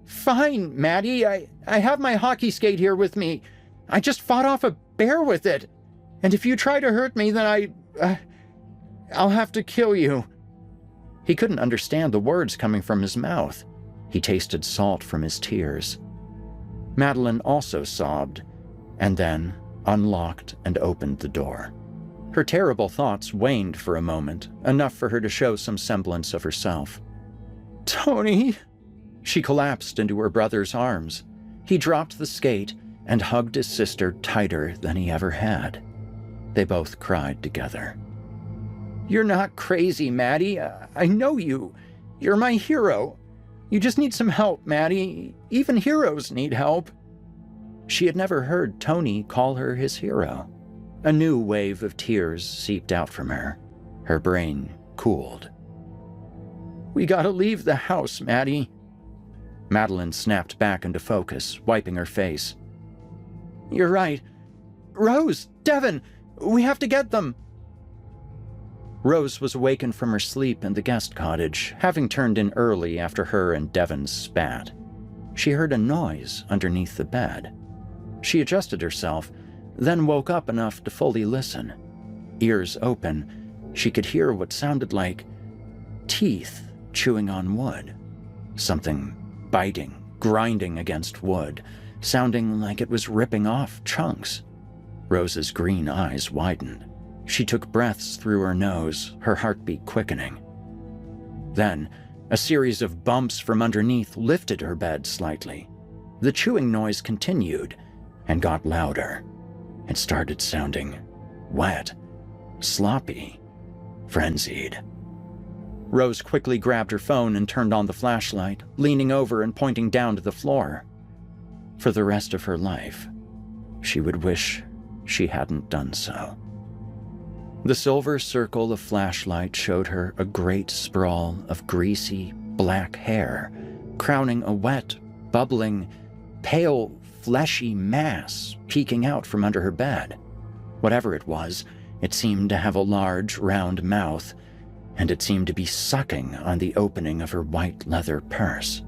"Fine, Maddie. I have my hockey skate here with me. I just fought off a bear with it. And if you try to hurt me, then I'll have to kill you." He couldn't understand the words coming from his mouth. He tasted salt from his tears. Madeline also sobbed, and then unlocked and opened the door. Her terrible thoughts waned for a moment, enough for her to show some semblance of herself. "Tony!" She collapsed into her brother's arms. He dropped the skate and hugged his sister tighter than he ever had. They both cried together. "You're not crazy, Maddie. I know you. You're my hero. You just need some help, Maddie. Even heroes need help." She had never heard Tony call her his hero. A new wave of tears seeped out from her. Her brain cooled. "We gotta leave the house, Maddie." Madeline snapped back into focus, wiping her face. "You're right. Rose, Devon, we have to get them." Rose was awakened from her sleep in the guest cottage, having turned in early after her and Devon's spat. She heard a noise underneath the bed. She adjusted herself, then woke up enough to fully listen. Ears open, she could hear what sounded like teeth chewing on wood. Something biting, grinding against wood, sounding like it was ripping off chunks. Rose's green eyes widened. She took breaths through her nose, her heartbeat quickening. Then, a series of bumps from underneath lifted her bed slightly. The chewing noise continued and got louder. It started sounding wet, sloppy, frenzied. Rose quickly grabbed her phone and turned on the flashlight, leaning over and pointing down to the floor. For the rest of her life, she would wish she hadn't done so. The silver circle of flashlight showed her a great sprawl of greasy, black hair, crowning a wet, bubbling, pale, fleshy mass peeking out from under her bed. Whatever it was, it seemed to have a large, round mouth, and it seemed to be sucking on the opening of her white leather purse.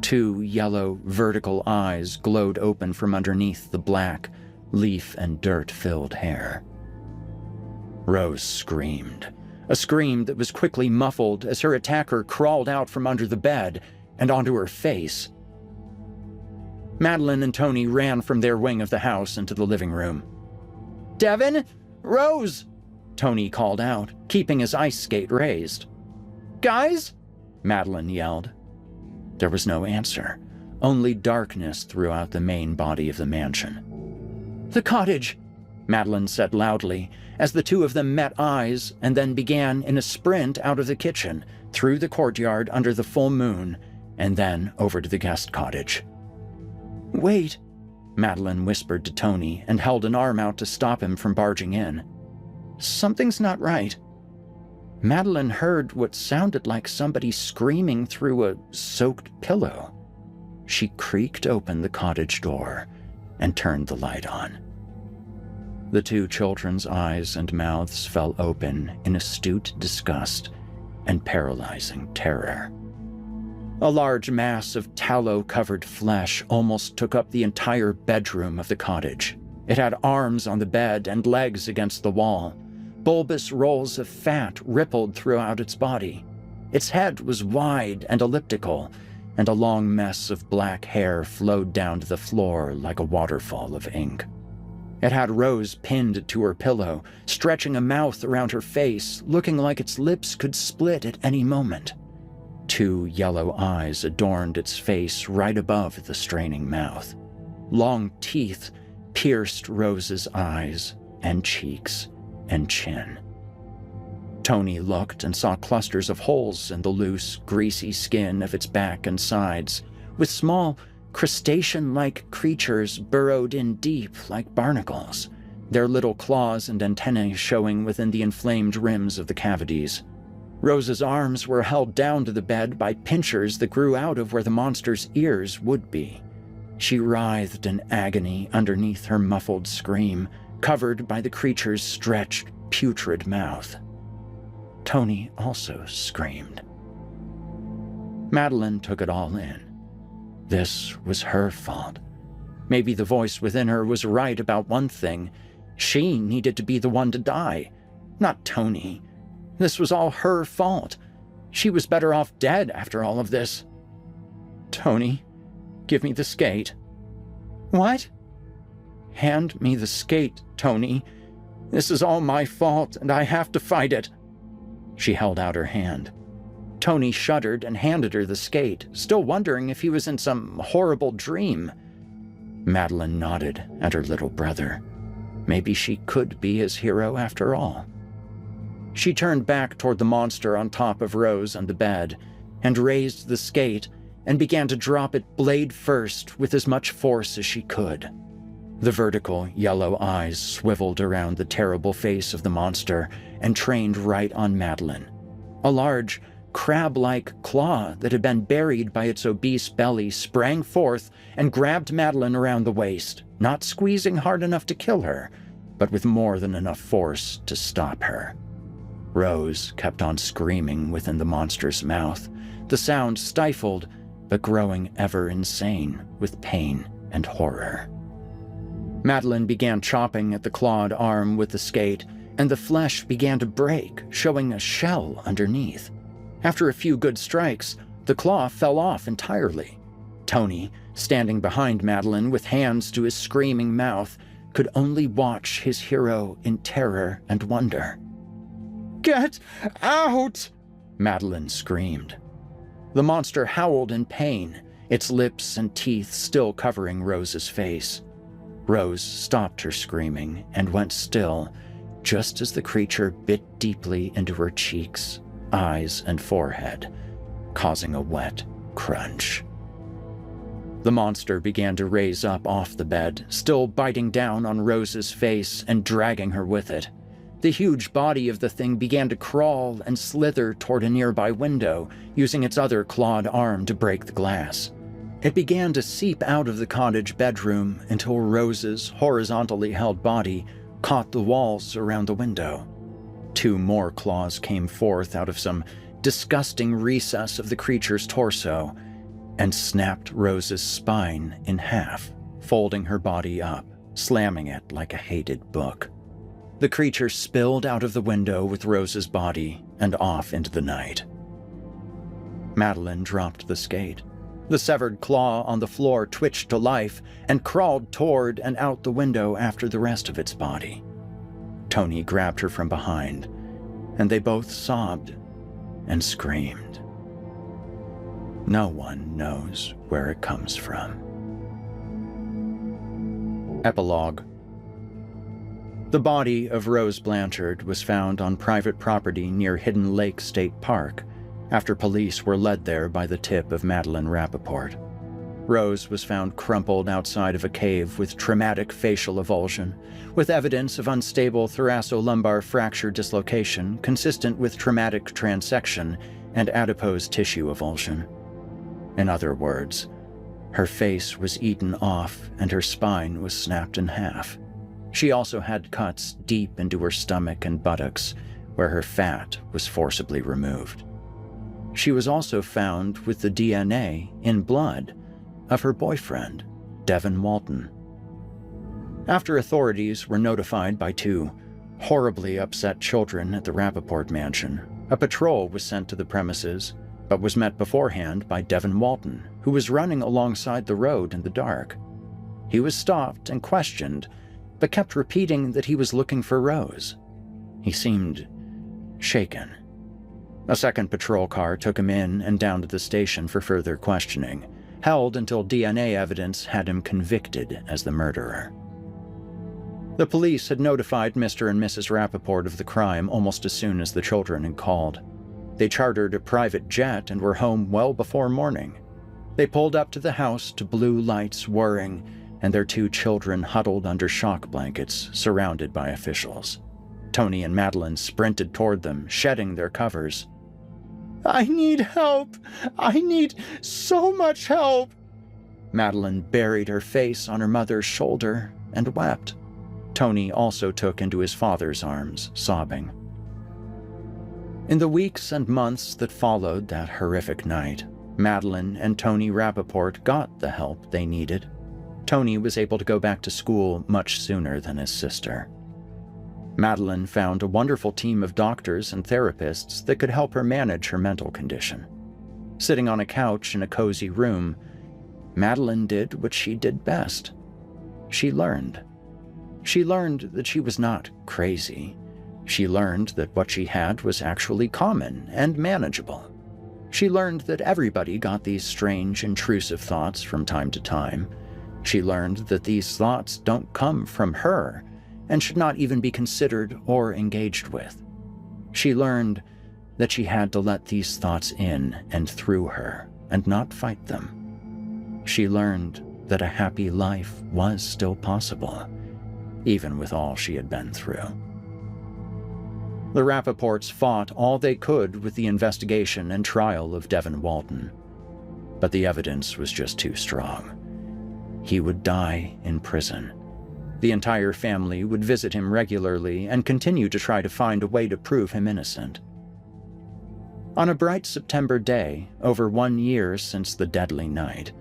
Two yellow, vertical eyes glowed open from underneath the black, leaf and dirt-filled hair. Rose screamed, a scream that was quickly muffled as her attacker crawled out from under the bed and onto her face. Madeline and Tony ran from their wing of the house into the living room. "Devin? Rose!" Tony called out, keeping his ice skate raised. "Guys?" Madeline yelled. There was no answer, only darkness throughout the main body of the mansion. "The cottage," Madeline said loudly, as the two of them met eyes and then began in a sprint out of the kitchen, through the courtyard under the full moon, and then over to the guest cottage. "Wait," Madeline whispered to Tony and held an arm out to stop him from barging in. "Something's not right." Madeline heard what sounded like somebody screaming through a soaked pillow. She creaked open the cottage door and turned the light on. The two children's eyes and mouths fell open in astute disgust and paralyzing terror. A large mass of tallow-covered flesh almost took up the entire bedroom of the cottage. It had arms on the bed and legs against the wall. Bulbous rolls of fat rippled throughout its body. Its head was wide and elliptical, and a long mess of black hair flowed down to the floor like a waterfall of ink. It had Rose pinned to her pillow, stretching a mouth around her face, looking like its lips could split at any moment. Two yellow eyes adorned its face right above the straining mouth. Long teeth pierced Rose's eyes and cheeks and chin. Tony looked and saw clusters of holes in the loose, greasy skin of its back and sides, with small, crustacean-like creatures burrowed in deep like barnacles, their little claws and antennae showing within the inflamed rims of the cavities. Rose's arms were held down to the bed by pinchers that grew out of where the monster's ears would be. She writhed in agony underneath her muffled scream, covered by the creature's stretched, putrid mouth. Tony also screamed. Madeline took it all in. This was her fault. Maybe the voice within her was right about one thing. She needed to be the one to die, not Tony. This was all her fault. She was better off dead after all of this. "Tony, give me the skate." "What?" "Hand me the skate, Tony. This is all my fault, and I have to fight it." She held out her hand. Tony shuddered and handed her the skate, still wondering if he was in some horrible dream. Madeline nodded at her little brother. Maybe she could be his hero after all. She turned back toward the monster on top of Rose on the bed, and raised the skate and began to drop it blade first with as much force as she could. The vertical yellow eyes swiveled around the terrible face of the monster and trained right on Madeline. A large, crab-like claw that had been buried by its obese belly sprang forth and grabbed Madeline around the waist, not squeezing hard enough to kill her, but with more than enough force to stop her. Rose kept on screaming within the monster's mouth, the sound stifled, but growing ever insane with pain and horror. Madeline began chopping at the clawed arm with the skate, and the flesh began to break, showing a shell underneath. After a few good strikes, the claw fell off entirely. Tony, standing behind Madeline with hands to his screaming mouth, could only watch his hero in terror and wonder. "Get out!" Madeline screamed. The monster howled in pain, its lips and teeth still covering Rose's face. Rose stopped her screaming and went still, just as the creature bit deeply into her cheeks, eyes, and forehead, causing a wet crunch. The monster began to raise up off the bed, still biting down on Rose's face and dragging her with it. The huge body of the thing began to crawl and slither toward a nearby window, using its other clawed arm to break the glass. It began to seep out of the cottage bedroom until Rose's horizontally held body caught the walls around the window. Two more claws came forth out of some disgusting recess of the creature's torso and snapped Rose's spine in half, folding her body up, slamming it like a hated book. The creature spilled out of the window with Rose's body and off into the night. Madeline dropped the skate. The severed claw on the floor twitched to life and crawled toward and out the window after the rest of its body. Tony grabbed her from behind, and they both sobbed and screamed. No one knows where it comes from. Epilogue. The body of Rose Blanchard was found on private property near Hidden Lake State Park after police were led there by the tip of Madeline Rappaport. Rose was found crumpled outside of a cave with traumatic facial avulsion, with evidence of unstable thoracolumbar fracture dislocation consistent with traumatic transection and adipose tissue avulsion. In other words, her face was eaten off and her spine was snapped in half. She also had cuts deep into her stomach and buttocks, where her fat was forcibly removed. She was also found with the DNA in blood of her boyfriend, Devin Walton. After authorities were notified by two horribly upset children at the Rappaport mansion, a patrol was sent to the premises, but was met beforehand by Devin Walton, who was running alongside the road in the dark. He was stopped and questioned, but kept repeating that he was looking for Rose. He seemed shaken. A second patrol car took him in and down to the station for further questioning, held until DNA evidence had him convicted as the murderer. The police had notified Mr. and Mrs. Rappaport of the crime almost as soon as the children had called. They chartered a private jet and were home well before morning. They pulled up to the house to blue lights whirring, and their two children huddled under shock blankets, surrounded by officials. Tony and Madeline sprinted toward them, shedding their covers. "I need help! I need so much help!" Madeline buried her face on her mother's shoulder and wept. Tony also took into his father's arms, sobbing. In the weeks and months that followed that horrific night, Madeline and Tony Rappaport got the help they needed. Tony was able to go back to school much sooner than his sister. Madeline found a wonderful team of doctors and therapists that could help her manage her mental condition. Sitting on a couch in a cozy room, Madeline did what she did best. She learned. She learned that she was not crazy. She learned that what she had was actually common and manageable. She learned that everybody got these strange, intrusive thoughts from time to time. She learned that these thoughts don't come from her and should not even be considered or engaged with. She learned that she had to let these thoughts in and through her and not fight them. She learned that a happy life was still possible, even with all she had been through. The Rappaports fought all they could with the investigation and trial of Devin Walton, but the evidence was just too strong. He would die in prison. The entire family would visit him regularly and continue to try to find a way to prove him innocent. On a bright September day, over 1 year since the deadly night,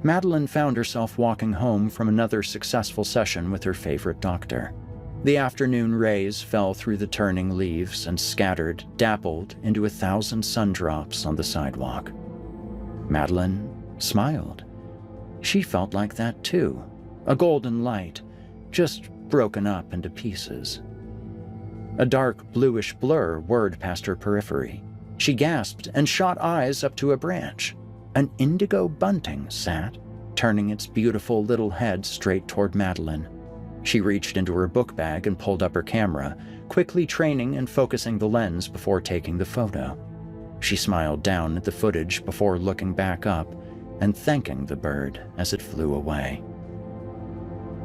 Madeline found herself walking home from another successful session with her favorite doctor. The afternoon rays fell through the turning leaves and scattered, dappled into 1,000 sundrops on the sidewalk. Madeline smiled. She felt like that too, a golden light, just broken up into pieces. A dark bluish blur whirred past her periphery. She gasped and shot eyes up to a branch. An indigo bunting sat, turning its beautiful little head straight toward Madeline. She reached into her book bag and pulled up her camera, quickly training and focusing the lens before taking the photo. She smiled down at the footage before looking back up and thanking the bird as it flew away.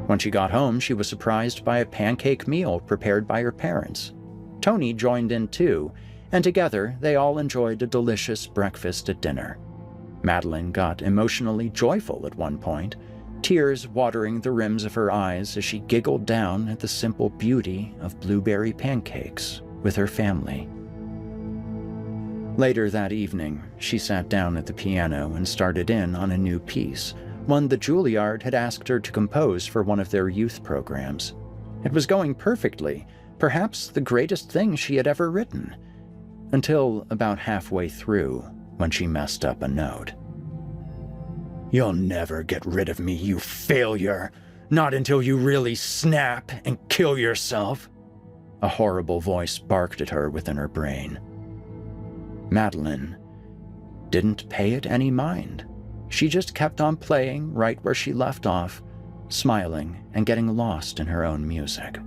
When she got home, she was surprised by a pancake meal prepared by her parents. Tony joined in too, and together they all enjoyed a delicious breakfast at dinner. Madeline got emotionally joyful at one point, tears watering the rims of her eyes as she giggled down at the simple beauty of blueberry pancakes with her family. Later that evening, she sat down at the piano and started in on a new piece, one that Juilliard had asked her to compose for one of their youth programs. It was going perfectly, perhaps the greatest thing she had ever written, until about halfway through, when she messed up a note. You'll never get rid of me, you failure. Not until you really snap and kill yourself. A horrible voice barked at her within her brain. Madeline didn't pay it any mind. She just kept on playing right where she left off, smiling and getting lost in her own music.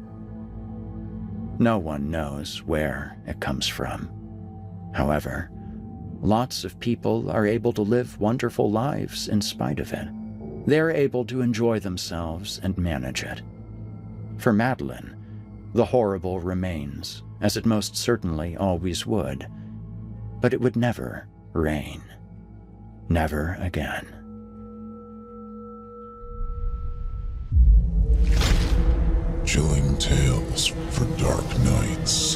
No one knows where it comes from. However, lots of people are able to live wonderful lives in spite of it. They're able to enjoy themselves and manage it. For Madeline, the horrible remains, as it most certainly always would, but it would never rain. Never again. Chilling tales for dark nights.